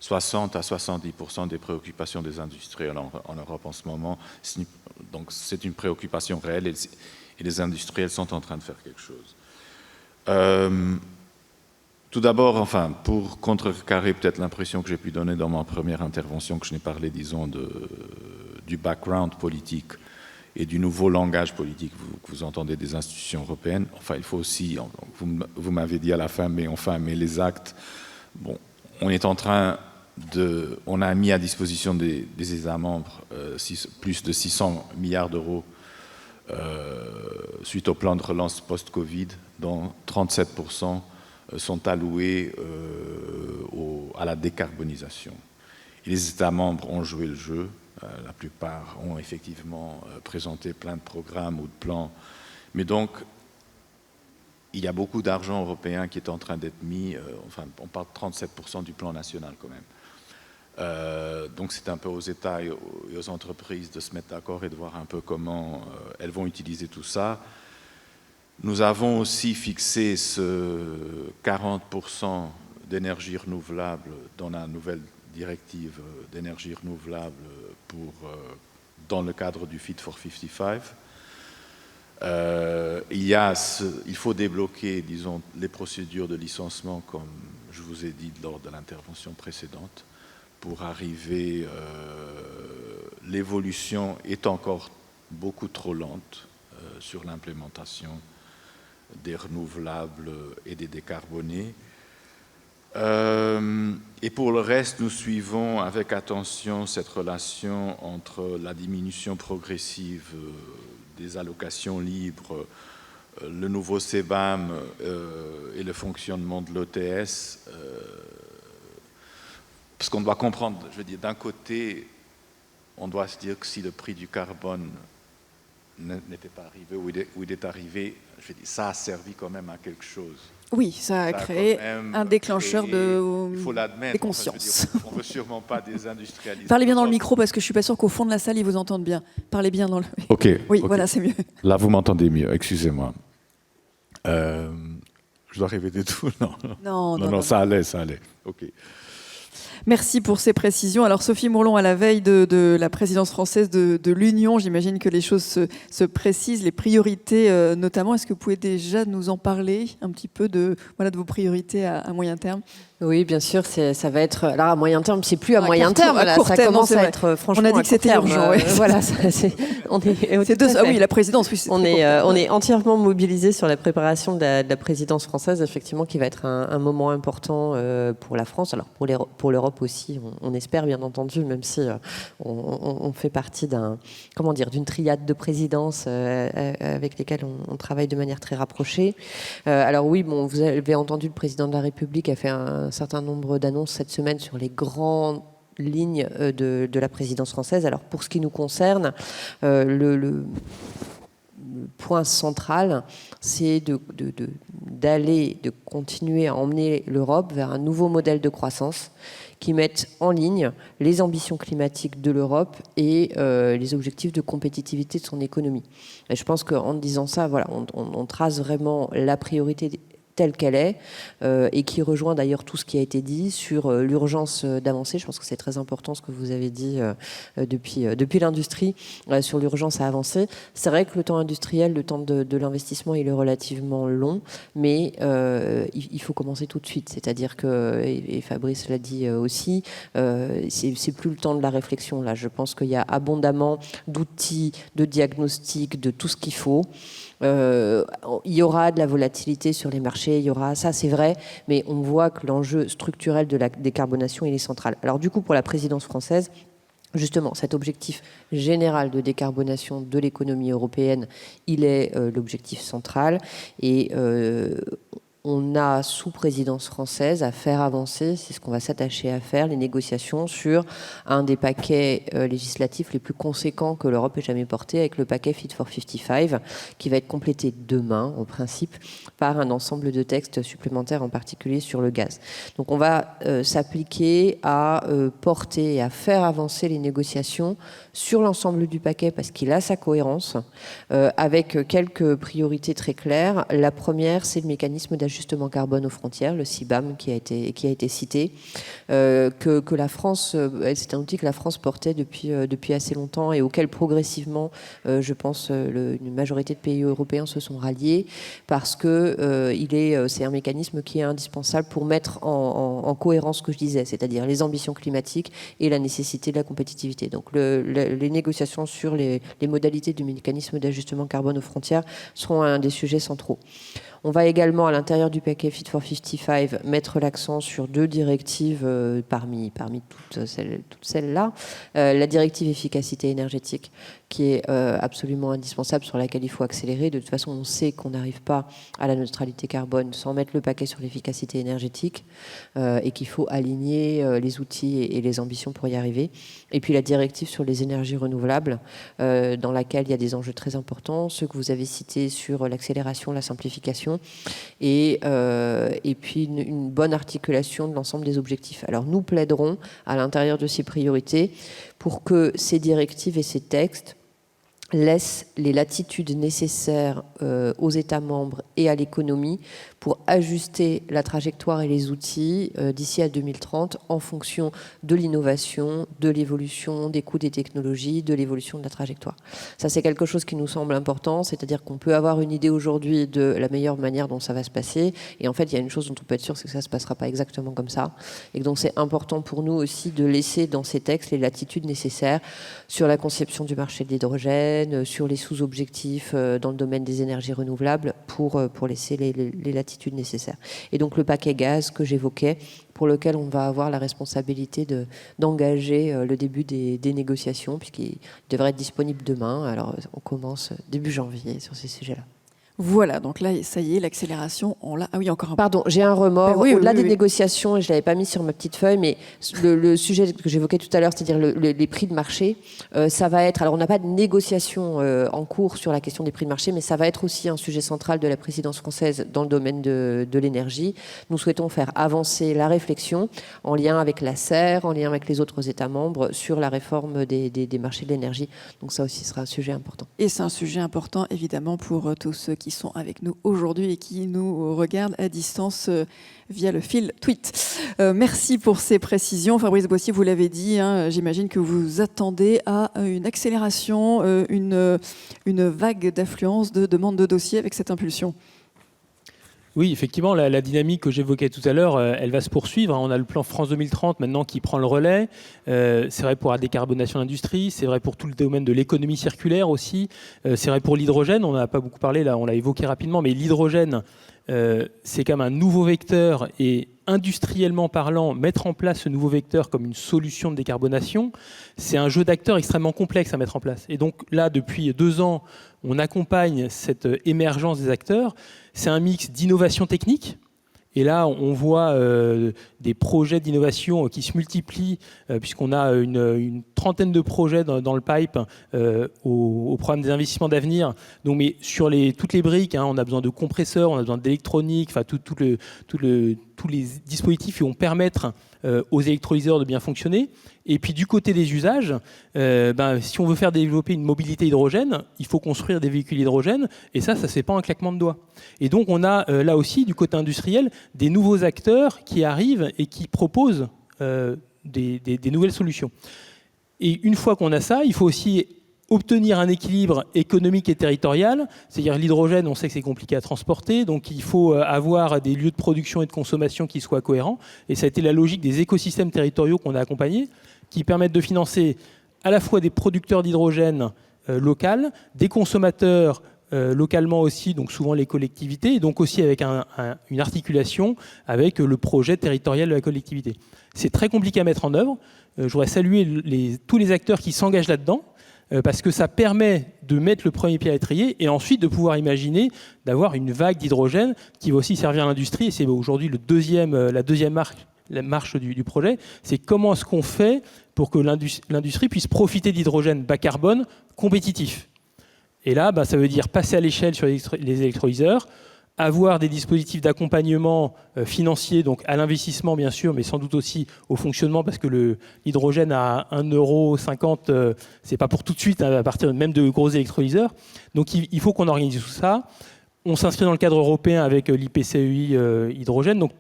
[SPEAKER 5] 60 à 70% des préoccupations des industriels en Europe en ce moment. Donc c'est une préoccupation réelle et les industriels sont en train de faire quelque chose. Tout d'abord, enfin, pour contrecarrer peut-être l'impression que j'ai pu donner dans ma première intervention, que je n'ai parlé, disons, du background politique et du nouveau langage politique que vous entendez des institutions européennes. Enfin, il faut aussi, vous m'avez dit à la fin, mais les actes, bon, on a mis à disposition des États membres plus de 600 milliards d'euros suite au plan de relance post-Covid, dont 37% sont alloués à la décarbonisation. Et les États membres ont joué le jeu. La plupart ont effectivement présenté plein de programmes ou de plans. Mais donc, il y a beaucoup d'argent européen qui est en train d'être mis, on parle de 37% du plan national quand même. Donc c'est un peu aux États et aux entreprises de se mettre d'accord et de voir un peu comment elles vont utiliser tout ça. Nous avons aussi fixé ce 40% d'énergie renouvelable dans la nouvelle directive d'énergie renouvelable dans le cadre du Fit for 55. Il faut débloquer, disons, les procédures de licenciement, comme je vous ai dit lors de l'intervention précédente, pour arriver. L'évolution est encore beaucoup trop lente sur l'implémentation des renouvelables et des décarbonés. Et pour le reste, nous suivons avec attention cette relation entre la diminution progressive des allocations libres, le nouveau CBAM et le fonctionnement de l'ETS. Parce qu'on doit comprendre, je veux dire, d'un côté, on doit se dire que si le prix du carbone n'était pas arrivé ou il est arrivé, je veux dire, ça a servi quand même à quelque chose.
[SPEAKER 1] Oui, ça a créé un déclencheur des consciences.
[SPEAKER 5] On ne veut sûrement pas des industrialistes.
[SPEAKER 1] Parlez bien dans le micro parce que je ne suis pas sûre qu'au fond de la salle, ils vous entendent bien. Parlez bien dans le...
[SPEAKER 5] Ok.
[SPEAKER 1] Oui,
[SPEAKER 5] okay.
[SPEAKER 1] Voilà, c'est mieux.
[SPEAKER 5] Là, vous m'entendez mieux, excusez-moi. Je dois répéter tout? Non, ça allait. Ok.
[SPEAKER 1] Merci pour ces précisions. Alors Sophie Mourlon, à la veille de la présidence française de l'Union, j'imagine que les choses se précisent, les priorités notamment. Est-ce que vous pouvez déjà nous en parler un petit peu de vos priorités à moyen terme?
[SPEAKER 4] Oui, bien sûr, ça va être... Alors, à moyen terme, c'est plus à moyen terme.
[SPEAKER 1] À court
[SPEAKER 4] ça
[SPEAKER 1] terme,
[SPEAKER 4] commence à être franchement.
[SPEAKER 1] On a dit que c'était urgent. Ouais.
[SPEAKER 4] Voilà,
[SPEAKER 1] oui, la présidence. Oui,
[SPEAKER 4] on est entièrement mobilisé sur la préparation de la présidence française, effectivement, qui va être un moment important pour la France. Alors, pour l'Europe aussi, on espère, bien entendu, même si on fait partie d'une triade de présidences avec lesquelles on travaille de manière très rapprochée. Alors oui, vous avez entendu, le président de la République a fait un certain nombre d'annonces cette semaine sur les grandes lignes de la présidence française. Alors pour ce qui nous concerne, le point central, c'est de continuer à emmener l'Europe vers un nouveau modèle de croissance qui mette en ligne les ambitions climatiques de l'Europe et les objectifs de compétitivité de son économie. Et je pense qu'en disant ça, voilà, on trace vraiment la priorité telle qu'elle est, et qui rejoint d'ailleurs tout ce qui a été dit sur l'urgence d'avancer. Je pense que c'est très important ce que vous avez dit depuis l'industrie, sur l'urgence à avancer. C'est vrai que le temps industriel, le temps de l'investissement, il est relativement long, mais il faut commencer tout de suite. C'est-à-dire que, et Fabrice l'a dit aussi, c'est plus le temps de la réflexion là. Je pense qu'il y a abondamment d'outils, de diagnostics, de tout ce qu'il faut. Il y aura de la volatilité sur les marchés, il y aura ça, c'est vrai, mais on voit que l'enjeu structurel de la décarbonation, il est central. Alors du coup, pour la présidence française, justement, cet objectif général de décarbonation de l'économie européenne, il est l'objectif central, et on a, sous présidence française, à faire avancer, c'est ce qu'on va s'attacher à faire, les négociations sur un des paquets législatifs les plus conséquents que l'Europe ait jamais porté, avec le paquet Fit for 55, qui va être complété demain, en principe, par un ensemble de textes supplémentaires, en particulier sur le gaz. Donc on va s'appliquer à porter et à faire avancer les négociations sur l'ensemble du paquet, parce qu'il a sa cohérence, avec quelques priorités très claires. La première, c'est le mécanisme d'ajustement carbone aux frontières, le CBAM, qui a été cité, que la France, c'est un outil que la France portait depuis assez longtemps et auquel progressivement, je pense, une majorité de pays européens se sont ralliés, parce que c'est un mécanisme qui est indispensable pour mettre en cohérence ce que je disais, c'est-à-dire les ambitions climatiques et la nécessité de la compétitivité. Donc les négociations sur les modalités du mécanisme d'ajustement carbone aux frontières seront un des sujets centraux. On va également, à l'intérieur du paquet Fit for 55, mettre l'accent sur 2 directives parmi toutes celles-là. La directive efficacité énergétique, qui est absolument indispensable, sur laquelle il faut accélérer. De toute façon, on sait qu'on n'arrive pas à la neutralité carbone sans mettre le paquet sur l'efficacité énergétique, et qu'il faut aligner les outils et les ambitions pour y arriver. Et puis la directive sur les énergies renouvelables, dans laquelle il y a des enjeux très importants, ceux que vous avez cités sur l'accélération, la simplification, et puis une bonne articulation de l'ensemble des objectifs. Alors nous plaiderons à l'intérieur de ces priorités pour que ces directives et ces textes laissent les latitudes nécessaires aux États membres et à l'économie pour ajuster la trajectoire et les outils d'ici à 2030 en fonction de l'innovation, de l'évolution des coûts des technologies, de l'évolution de la trajectoire. Ça, c'est quelque chose qui nous semble important, c'est-à-dire qu'on peut avoir une idée aujourd'hui de la meilleure manière dont ça va se passer, et en fait, il y a une chose dont on peut être sûr, c'est que ça ne se passera pas exactement comme ça, et donc c'est important pour nous aussi de laisser dans ces textes les latitudes nécessaires sur la conception du marché de l'hydrogène, sur les sous-objectifs dans le domaine des énergies renouvelables, pour laisser les latitudes nécessaires. Et donc le paquet gaz que j'évoquais, pour lequel on va avoir la responsabilité d'engager le début des négociations, puisqu'il devrait être disponible demain. Alors on commence début janvier sur ces sujets-là.
[SPEAKER 1] Voilà, donc là, ça y est, l'accélération, on l'a... Ah oui, encore un...
[SPEAKER 4] Pardon, j'ai un remords.
[SPEAKER 1] Oui,
[SPEAKER 4] Au-delà des
[SPEAKER 1] oui.
[SPEAKER 4] négociations, et je ne l'avais pas mis sur ma petite feuille, mais le sujet que j'évoquais tout à l'heure, c'est-à-dire les prix de marché, ça va être... Alors, on n'a pas de négociation en cours sur la question des prix de marché, mais ça va être aussi un sujet central de la présidence française dans le domaine de l'énergie. Nous souhaitons faire avancer la réflexion en lien avec la CER, en lien avec les autres États membres, sur la réforme des marchés de l'énergie. Donc ça aussi sera un sujet important.
[SPEAKER 1] Et c'est un sujet important, évidemment, pour tous ceux qui sont avec nous aujourd'hui et qui nous regardent à distance via le fil tweet. Merci pour ces précisions. Fabrice Boissier, vous l'avez dit, hein, j'imagine que vous attendez à une accélération, une vague d'affluence de demandes de dossiers avec cette impulsion.
[SPEAKER 6] Oui, effectivement, la dynamique que j'évoquais tout à l'heure, elle va se poursuivre. On a le plan France 2030 maintenant qui prend le relais. C'est vrai pour la décarbonation de l'industrie, c'est vrai pour tout le domaine de l'économie circulaire aussi. C'est vrai pour l'hydrogène, on n'en a pas beaucoup parlé, là, on l'a évoqué rapidement, mais l'hydrogène, c'est quand même un nouveau vecteur, et industriellement parlant, mettre en place ce nouveau vecteur comme une solution de décarbonation, c'est un jeu d'acteurs extrêmement complexe à mettre en place. Et donc là, depuis 2 ans, on accompagne cette émergence des acteurs. C'est un mix d'innovation technique. Et là, on voit des projets d'innovation qui se multiplient, puisqu'on a une trentaine de projets dans le pipe au programme des investissements d'avenir. Donc, mais sur toutes les briques, hein, on a besoin de compresseurs, on a besoin d'électronique, enfin tous les dispositifs qui vont permettre aux électrolyseurs de bien fonctionner. Et puis du côté des usages, si on veut faire développer une mobilité hydrogène, il faut construire des véhicules hydrogène, et ça se fait pas en un claquement de doigts. Et donc on a là aussi, du côté industriel, des nouveaux acteurs qui arrivent et qui proposent des nouvelles solutions. Et une fois qu'on a ça, il faut aussi obtenir un équilibre économique et territorial, c'est-à-dire l'hydrogène, on sait que c'est compliqué à transporter, donc il faut avoir des lieux de production et de consommation qui soient cohérents, et ça a été la logique des écosystèmes territoriaux qu'on a accompagnés, qui permettent de financer à la fois des producteurs d'hydrogène locaux, des consommateurs localement aussi, donc souvent les collectivités, et donc aussi avec une articulation avec le projet territorial de la collectivité. C'est très compliqué à mettre en œuvre. Je voudrais saluer tous les acteurs qui s'engagent là-dedans, parce que ça permet de mettre le premier pied à l'étrier et ensuite de pouvoir imaginer d'avoir une vague d'hydrogène qui va aussi servir à l'industrie. Et c'est aujourd'hui la deuxième marche du projet. C'est comment est-ce qu'on fait pour que l'industrie puisse profiter d'hydrogène bas carbone compétitif. Et là, ça veut dire passer à l'échelle sur les électrolyseurs, avoir des dispositifs d'accompagnement financier, donc à l'investissement bien sûr, mais sans doute aussi au fonctionnement, parce que l'hydrogène à 1,50 €, c'est pas pour tout de suite, à partir même de gros électrolyseurs. Donc il faut qu'on organise tout ça. On s'inscrit dans le cadre européen avec l'IPCEI hydrogène. Donc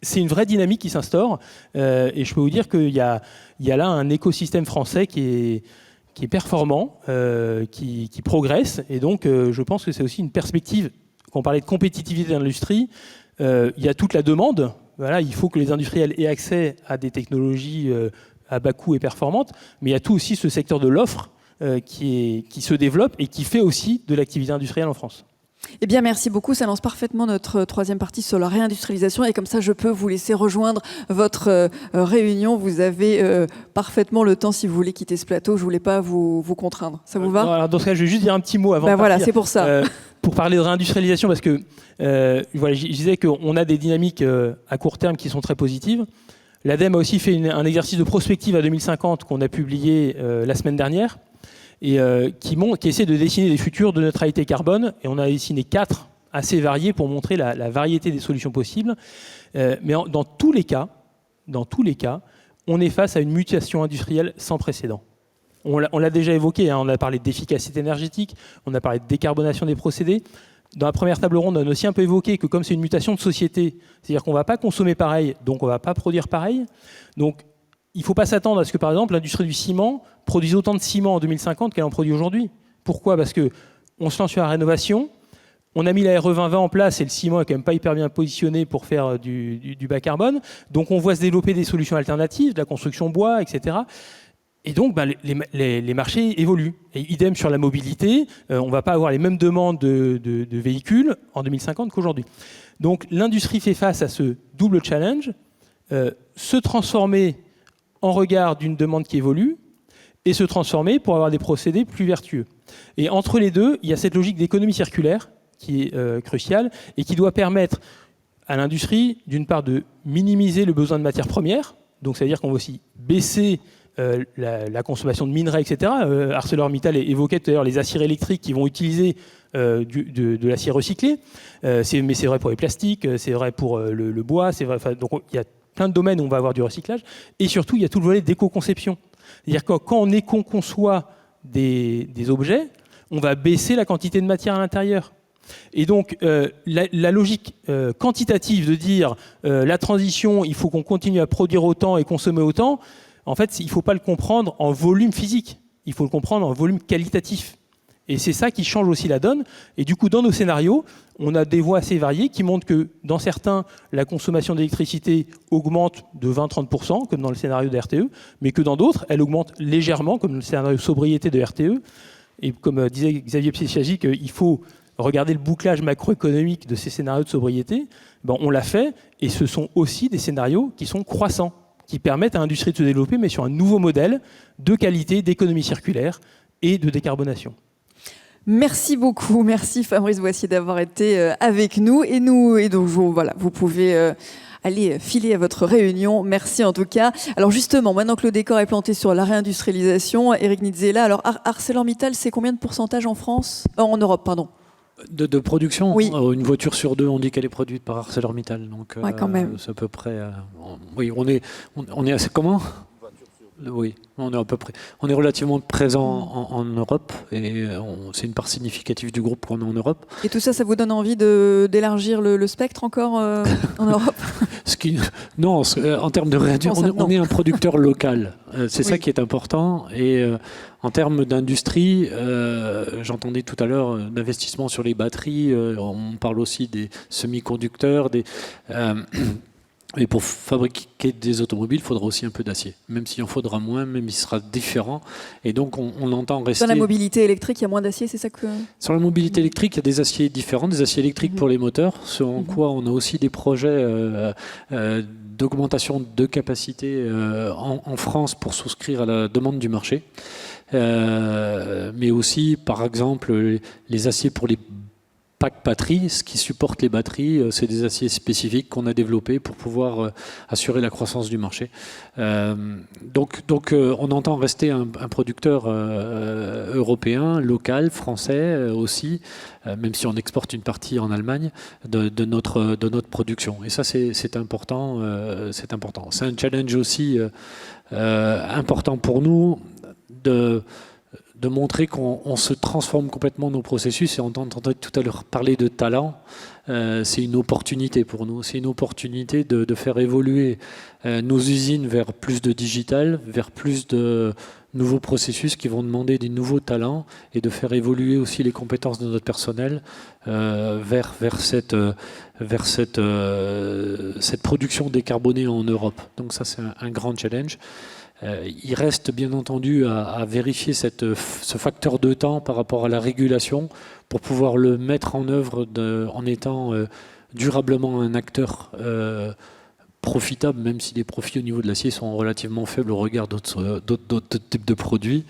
[SPEAKER 6] c'est une vraie dynamique qui s'instaure. Et je peux vous dire qu'il y a là un écosystème français qui est performant, qui progresse. Et donc je pense que c'est aussi une perspective. Quand on parlait de compétitivité de l'industrie, il y a toute la demande. Voilà, il faut que les industriels aient accès à des technologies à bas coût et performantes, mais il y a tout aussi ce secteur de l'offre qui se développe et qui fait aussi de l'activité industrielle en France.
[SPEAKER 1] Eh bien, merci beaucoup. Ça lance parfaitement notre troisième partie sur la réindustrialisation. Et comme ça, je peux vous laisser rejoindre votre réunion. Vous avez parfaitement le temps si vous voulez quitter ce plateau. Je ne voulais pas vous contraindre. Ça vous va ?
[SPEAKER 6] Non, alors dans ce cas, je vais juste dire un petit mot avant de
[SPEAKER 1] voilà,
[SPEAKER 6] partir.
[SPEAKER 1] c'est pour ça.
[SPEAKER 6] Pour parler de réindustrialisation, parce que voilà, je disais qu'on a des dynamiques à court terme qui sont très positives. L'ADEME a aussi fait un exercice de prospective à 2050 qu'on a publié la semaine dernière, et qui essaie de dessiner des futurs de neutralité carbone. Et on a dessiné 4 assez variés pour montrer la variété des solutions possibles. Mais dans tous les cas, on est face à une mutation industrielle sans précédent. On l'a déjà évoqué, on a parlé d'efficacité énergétique, on a parlé de décarbonation des procédés. Dans la première table ronde, on a aussi un peu évoqué que comme c'est une mutation de société, c'est-à-dire qu'on ne va pas consommer pareil, donc on ne va pas produire pareil. Donc il ne faut pas s'attendre à ce que, par exemple, l'industrie du ciment produise autant de ciment en 2050 qu'elle en produit aujourd'hui. Pourquoi ? Parce qu'on se lance sur la rénovation, on a mis la RE 2020 en place et le ciment est quand même pas hyper bien positionné pour faire du bas carbone. Donc on voit se développer des solutions alternatives, de la construction bois, etc. Et donc, les marchés évoluent. Et idem sur la mobilité, on ne va pas avoir les mêmes demandes de véhicules en 2050 qu'aujourd'hui. Donc, l'industrie fait face à ce double challenge, se transformer en regard d'une demande qui évolue et se transformer pour avoir des procédés plus vertueux. Et entre les deux, il y a cette logique d'économie circulaire qui est cruciale et qui doit permettre à l'industrie, d'une part, de minimiser le besoin de matières premières. Donc, ça veut dire qu'on va aussi baisser la consommation de minerais, etc. ArcelorMittal évoquait tout à l'heure les aciers électriques qui vont utiliser de l'acier recyclé. Mais c'est vrai pour les plastiques, c'est vrai pour le bois. C'est vrai, donc il y a plein de domaines où on va avoir du recyclage. Et surtout, il y a tout le volet d'éco-conception. C'est-à-dire que quand on éco-conçoit des objets, on va baisser la quantité de matière à l'intérieur. Et donc, la logique quantitative de dire la transition, il faut qu'on continue à produire autant et consommer autant, en fait, il ne faut pas le comprendre en volume physique, il faut le comprendre en volume qualitatif. Et c'est ça qui change aussi la donne. Et du coup, dans nos scénarios, on a des voies assez variées qui montrent que dans certains, la consommation d'électricité augmente de 20-30%, comme dans le scénario de RTE, mais que dans d'autres, elle augmente légèrement, comme le scénario sobriété de RTE. Et comme disait Xavier Piesiagic, il faut regarder le bouclage macroéconomique de ces scénarios de sobriété. On l'a fait, et ce sont aussi des scénarios qui sont croissants, qui permettent à l'industrie de se développer, mais sur un nouveau modèle de qualité, d'économie circulaire et de décarbonation.
[SPEAKER 1] Merci beaucoup, merci Fabrice Boissier d'avoir été avec nous. Et donc voilà, vous pouvez aller filer à votre réunion. Merci en tout cas. Alors justement, maintenant que le décor est planté sur la réindustrialisation, Éric Nitzela, alors ArcelorMittal, c'est combien de pourcentage en France ? En Europe, pardon.
[SPEAKER 3] De production,
[SPEAKER 1] Oui.
[SPEAKER 3] Une voiture sur deux, on dit qu'elle est produite par ArcelorMittal. Donc,
[SPEAKER 1] Ouais, quand même.
[SPEAKER 3] c'est à peu près. Oui, on est assez. Comment ? Oui, on est à peu près. On est relativement présent en Europe et c'est une part significative du groupe qu'on a en Europe.
[SPEAKER 1] Et tout ça, ça vous donne envie d'élargir le spectre encore en Europe?
[SPEAKER 3] Non, en termes de réduction, on est un producteur local. C'est ça qui est important. Et en termes d'industrie, j'entendais tout à l'heure d'investissement sur les batteries. On parle aussi des semi-conducteurs, et pour fabriquer des automobiles, il faudra aussi un peu d'acier. Même s'il en faudra moins, même s'il sera différent. Et donc, on entend rester...
[SPEAKER 1] Dans la mobilité électrique, il y a moins d'acier, c'est ça que...
[SPEAKER 3] Sur la mobilité électrique, il y a des aciers différents, des aciers électriques pour les moteurs, ce en quoi on a aussi des projets d'augmentation de capacité en France pour souscrire à la demande du marché. Mais aussi, par exemple, les aciers pour les packs batteries, ce qui supporte les batteries, c'est des aciers spécifiques qu'on a développés pour pouvoir assurer la croissance du marché. Donc, on entend rester un producteur européen, local, français aussi, même si on exporte une partie en Allemagne de notre production. Et ça, c'est important. C'est important. C'est un challenge aussi important pour nous de montrer qu'on se transforme complètement nos processus. Et on entendait tout à l'heure parler de talent. C'est une opportunité pour nous. C'est une opportunité de faire évoluer nos usines vers plus de digital, vers plus de nouveaux processus qui vont demander des nouveaux talents et de faire évoluer aussi les compétences de notre personnel vers cette production décarbonée en Europe. Donc ça, c'est un grand challenge. Il reste bien entendu à vérifier ce facteur de temps par rapport à la régulation pour pouvoir le mettre en œuvre en étant durablement un acteur profitable, même si les profits au niveau de l'acier sont relativement faibles au regard d'autres types de produits,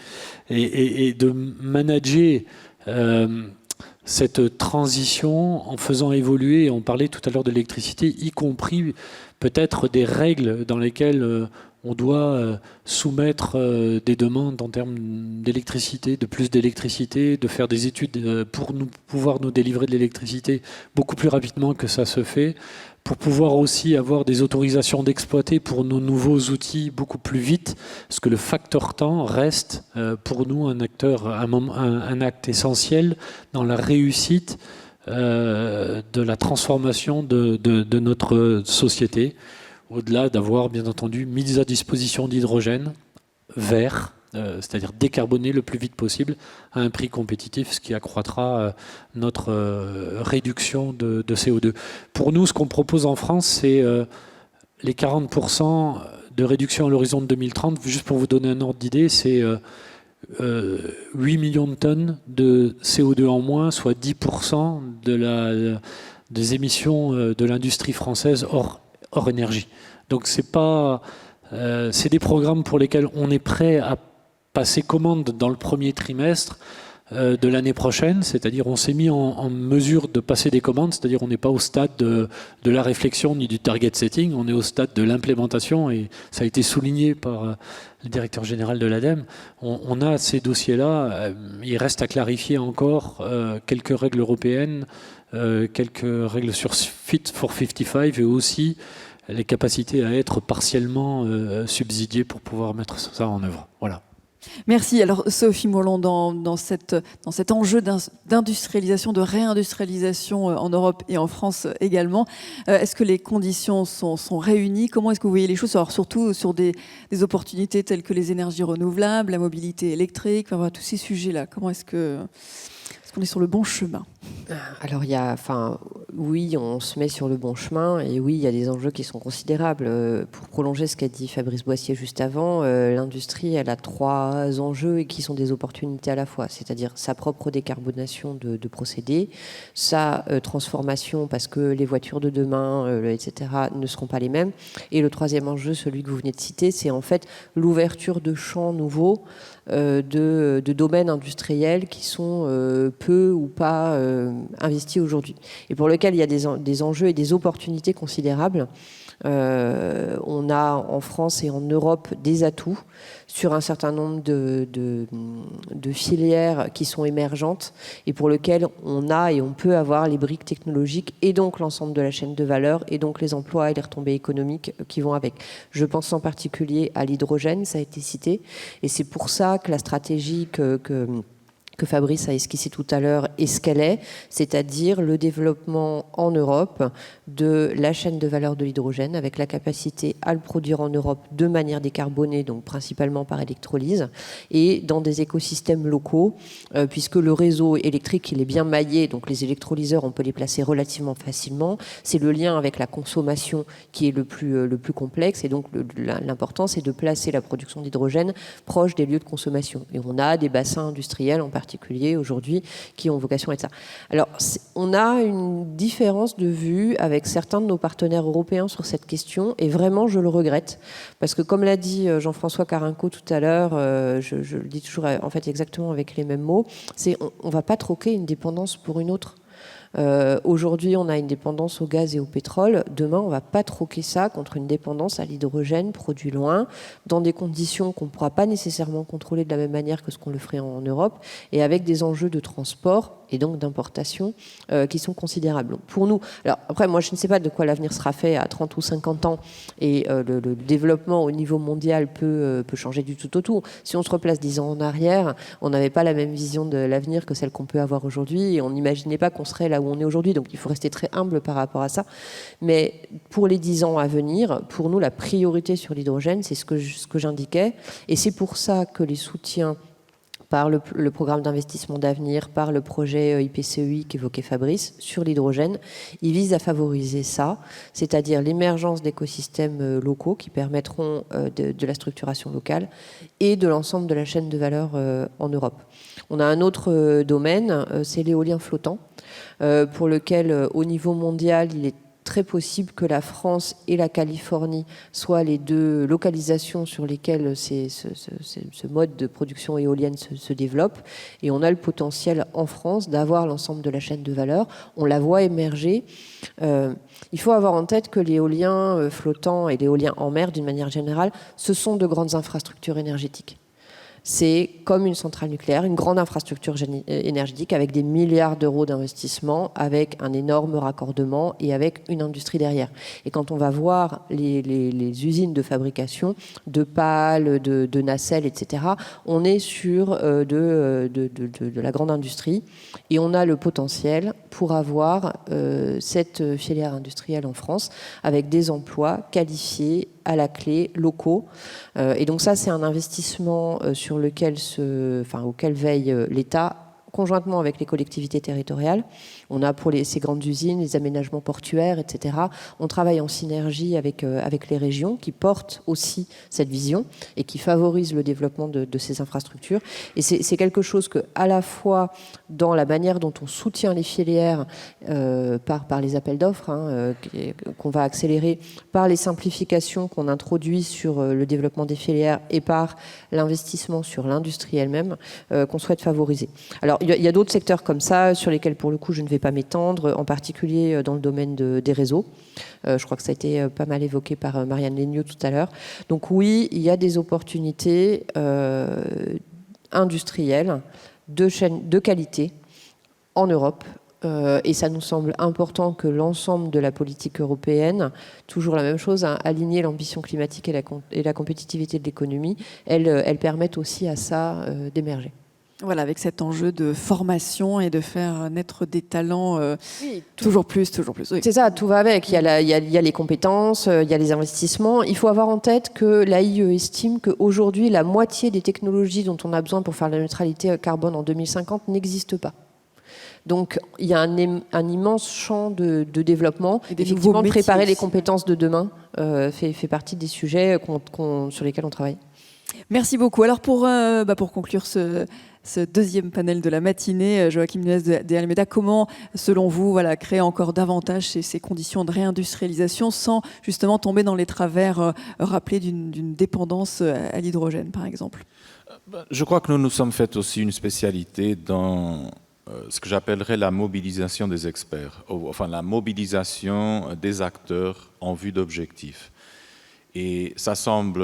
[SPEAKER 3] et de manager cette transition en faisant évoluer, on parlait tout à l'heure de l'électricité, y compris peut-être des règles dans lesquelles on doit soumettre des demandes en termes d'électricité, de plus d'électricité, de faire des études pour pouvoir nous délivrer de l'électricité beaucoup plus rapidement que ça se fait, pour pouvoir aussi avoir des autorisations d'exploiter pour nos nouveaux outils beaucoup plus vite, parce que le facteur temps reste pour nous un acte essentiel dans la réussite de la transformation de notre société, au-delà d'avoir bien entendu mis à disposition d'hydrogène vert, c'est-à-dire décarboné le plus vite possible à un prix compétitif, ce qui accroîtra notre réduction de CO2. Pour nous, ce qu'on propose en France, c'est les 40% de réduction à l'horizon de 2030. Juste pour vous donner un ordre d'idée, c'est 8 millions de tonnes de CO2 en moins, soit 10% des émissions de l'industrie française hors énergie. Donc c'est des programmes pour lesquels on est prêt à passer commande dans le premier trimestre de l'année prochaine, c'est-à-dire on s'est mis en mesure de passer des commandes, c'est-à-dire on n'est pas au stade de la réflexion ni du target setting, on est au stade de l'implémentation, et ça a été souligné par le directeur général de l'ADEME. On a ces dossiers-là, il reste à clarifier encore quelques règles européennes, quelques règles sur Fit for 55 et aussi les capacités à être partiellement subsidiées pour pouvoir mettre ça en œuvre. Voilà.
[SPEAKER 1] Merci. Alors Sophie Mourlon, dans cet enjeu d'industrialisation, de réindustrialisation en Europe et en France également, est-ce que les conditions sont réunies? Comment est-ce que vous voyez les choses? Alors surtout sur des opportunités telles que les énergies renouvelables, la mobilité électrique, enfin, voilà, tous ces sujets-là. Comment est-ce qu'on est sur le bon chemin?
[SPEAKER 4] Alors, oui, on se met sur le bon chemin, et oui, il y a des enjeux qui sont considérables. Pour prolonger ce qu'a dit Fabrice Boissier juste avant, l'industrie, elle a 3 enjeux et qui sont des opportunités à la fois, c'est-à-dire sa propre décarbonation de procédés, sa transformation, parce que les voitures de demain, etc., ne seront pas les mêmes. Et le 3e enjeu, celui que vous venez de citer, c'est en fait l'ouverture de champs nouveaux, de domaines industriels qui sont peu ou pas investis aujourd'hui, et pour lequel il y a des enjeux et des opportunités considérables. On a en France et en Europe des atouts sur un certain nombre de filières qui sont émergentes et pour lesquelles on a et on peut avoir les briques technologiques et donc l'ensemble de la chaîne de valeur et donc les emplois et les retombées économiques qui vont avec. Je pense en particulier à l'hydrogène, ça a été cité, et c'est pour ça que la stratégie que Fabrice a esquissé tout à l'heure est ce qu'elle est, c'est-à-dire le développement en Europe de la chaîne de valeur de l'hydrogène avec la capacité à le produire en Europe de manière décarbonée, donc principalement par électrolyse, et dans des écosystèmes locaux, puisque le réseau électrique il est bien maillé, donc les électrolyseurs on peut les placer relativement facilement. C'est le lien avec la consommation qui est le plus complexe, et donc l'important c'est de placer la production d'hydrogène proche des lieux de consommation. Et on a des bassins industriels en particulier aujourd'hui qui ont vocation à être ça. Alors, on a une différence de vue avec certains de nos partenaires européens sur cette question, et vraiment, je le regrette, parce que comme l'a dit Jean-François Carinco tout à l'heure, je le dis toujours en fait exactement avec les mêmes mots, c'est on ne va pas troquer une dépendance pour une autre. Aujourd'hui, on a une dépendance au gaz et au pétrole. Demain, on ne va pas troquer ça contre une dépendance à l'hydrogène produit loin, dans des conditions qu'on ne pourra pas nécessairement contrôler de la même manière que ce qu'on le ferait en Europe, et avec des enjeux de transport et donc d'importation qui sont considérables. Donc pour nous, alors après, moi, je ne sais pas de quoi l'avenir sera fait à 30 ou 50 ans, et le développement au niveau mondial peut changer du tout au tout. Si on se replace 10 ans en arrière, on n'avait pas la même vision de l'avenir que celle qu'on peut avoir aujourd'hui, et on n'imaginait pas qu'on serait là où on est aujourd'hui, donc il faut rester très humble par rapport à ça. Mais pour les 10 ans à venir, pour nous, la priorité sur l'hydrogène, c'est ce que j'indiquais, et c'est pour ça que les soutiens par le programme d'investissement d'avenir, par le projet IPCEI qu'évoquait Fabrice sur l'hydrogène, il vise à favoriser ça, c'est-à-dire l'émergence d'écosystèmes locaux qui permettront de la structuration locale et de l'ensemble de la chaîne de valeur en Europe. On a un autre domaine, c'est l'éolien flottant, pour lequel, au niveau mondial, il est très possible que la France et la Californie soient les deux localisations sur lesquelles ce mode de production éolienne se développe. Et on a le potentiel en France d'avoir l'ensemble de la chaîne de valeur. On la voit émerger. Il faut avoir en tête que l'éolien flottant et l'éolien en mer, d'une manière générale, ce sont de grandes infrastructures énergétiques. C'est comme une centrale nucléaire, une grande infrastructure énergétique avec des milliards d'euros d'investissement, avec un énorme raccordement et avec une industrie derrière. Et quand on va voir les usines de fabrication de pales, de nacelles, etc., on est sur de la grande industrie, et on a le potentiel pour avoir cette filière industrielle en France avec des emplois qualifiés à la clé, locaux. Et donc ça, c'est un investissement sur auquel veille l'État, conjointement avec les collectivités territoriales. On a pour ces grandes usines, les aménagements portuaires, etc. On travaille en synergie avec les régions qui portent aussi cette vision et qui favorisent le développement de ces infrastructures. Et c'est quelque chose que, à la fois dans la manière dont on soutient les filières par les appels d'offres, qu'on va accélérer, par les simplifications qu'on introduit sur le développement des filières et par l'investissement sur l'industrie elle-même, qu'on souhaite favoriser. Alors, il y a d'autres secteurs comme ça sur lesquels, pour le coup, je ne vais pas m'étendre, en particulier dans le domaine des réseaux. Je crois que ça a été pas mal évoqué par Marianne Léniaud tout à l'heure. Donc oui, il y a des opportunités industrielles de qualité en Europe. Et ça nous semble important que l'ensemble de la politique européenne, toujours la même chose, aligner l'ambition climatique et la compétitivité de l'économie, elles permettent aussi à ça d'émerger.
[SPEAKER 1] Voilà, avec cet enjeu de formation et de faire naître des talents toujours plus. Oui.
[SPEAKER 4] C'est ça, tout va avec. Il y a les compétences, il y a les investissements. Il faut avoir en tête que l'AIE estime qu'aujourd'hui, la moitié des technologies dont on a besoin pour faire la neutralité carbone en 2050 n'existent pas. Donc, il y a un immense champ de développement. Et effectivement, préparer les compétences de demain fait partie des sujets sur lesquels on travaille.
[SPEAKER 1] Merci beaucoup. Alors, pour conclure ce deuxième panel de la matinée, Joachim Nunes de Almeida, comment, selon vous, créer encore davantage ces conditions de réindustrialisation sans justement tomber dans les travers rappelés d'une dépendance à l'hydrogène, par exemple?
[SPEAKER 5] Je crois que nous nous sommes fait aussi une spécialité dans ce que j'appellerais la mobilisation des experts, enfin la mobilisation des acteurs en vue d'objectifs. Et ça semble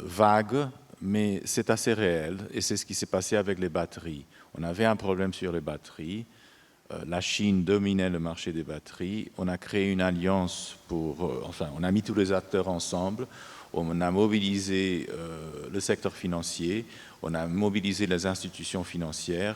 [SPEAKER 5] vague, mais c'est assez réel, et c'est ce qui s'est passé avec les batteries. On avait un problème sur les batteries, la Chine dominait le marché des batteries, on a créé une alliance on a mis tous les acteurs ensemble, on a mobilisé le secteur financier, on a mobilisé les institutions financières,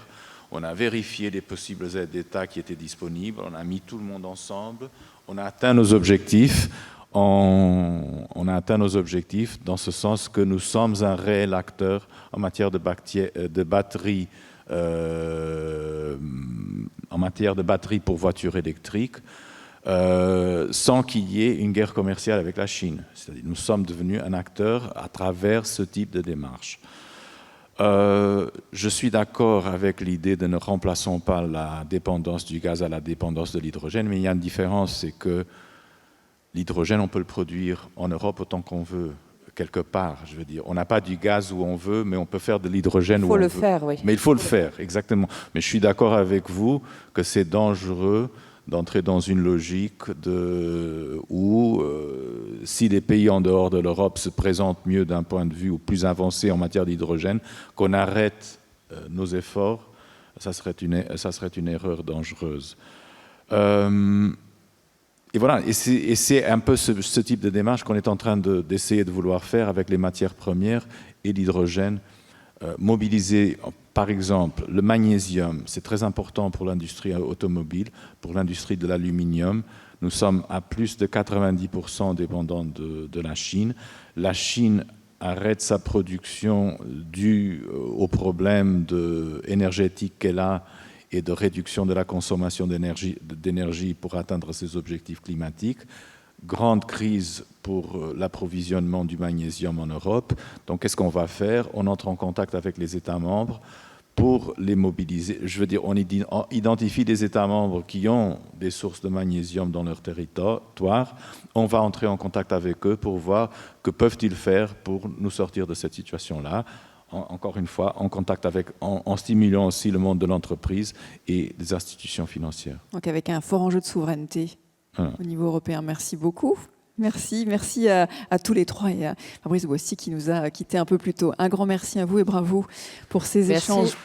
[SPEAKER 5] on a vérifié les possibles aides d'État qui étaient disponibles, on a mis tout le monde ensemble, on a atteint nos objectifs. On a atteint nos objectifs dans ce sens que nous sommes un réel acteur en matière de batteries, en matière de batteries pour voitures électriques, sans qu'il y ait une guerre commerciale avec la Chine. C'est-à-dire nous sommes devenus un acteur à travers ce type de démarche. Je suis d'accord avec l'idée de ne remplaçons pas la dépendance du gaz à la dépendance de l'hydrogène, mais il y a une différence, c'est que l'hydrogène, on peut le produire en Europe autant qu'on veut, quelque part, je veux dire. On n'a pas du gaz où on veut, mais on peut faire de l'hydrogène où on veut.
[SPEAKER 4] Il faut le faire, oui.
[SPEAKER 5] Mais il faut le faire, exactement. Mais je suis d'accord avec vous que c'est dangereux d'entrer dans une logique où, si les pays en dehors de l'Europe se présentent mieux d'un point de vue ou plus avancé en matière d'hydrogène, qu'on arrête nos efforts, ça serait une erreur dangereuse. Et voilà, et c'est un peu ce type de démarche qu'on est en train d'essayer de vouloir faire avec les matières premières et l'hydrogène. Mobiliser, par exemple, le magnésium, c'est très important pour l'industrie automobile, pour l'industrie de l'aluminium. Nous sommes à plus de 90% dépendants de la Chine. La Chine arrête sa production due aux problèmes énergétiques qu'elle a et de réduction de la consommation d'énergie pour atteindre ses objectifs climatiques. Grande crise pour l'approvisionnement du magnésium en Europe. Donc, qu'est-ce qu'on va faire? On entre en contact avec les États membres pour les mobiliser. Je veux dire, on identifie des États membres qui ont des sources de magnésium dans leur territoire. On va entrer en contact avec eux pour voir que peuvent-ils faire pour nous sortir de cette situation-là. Encore une fois, en stimulant aussi le monde de l'entreprise et des institutions financières.
[SPEAKER 1] Donc avec un fort enjeu de souveraineté au niveau européen. Merci beaucoup. Merci à tous les trois et à Fabrice Boissy qui nous a quittés un peu plus tôt. Un grand merci à vous et bravo pour ces échanges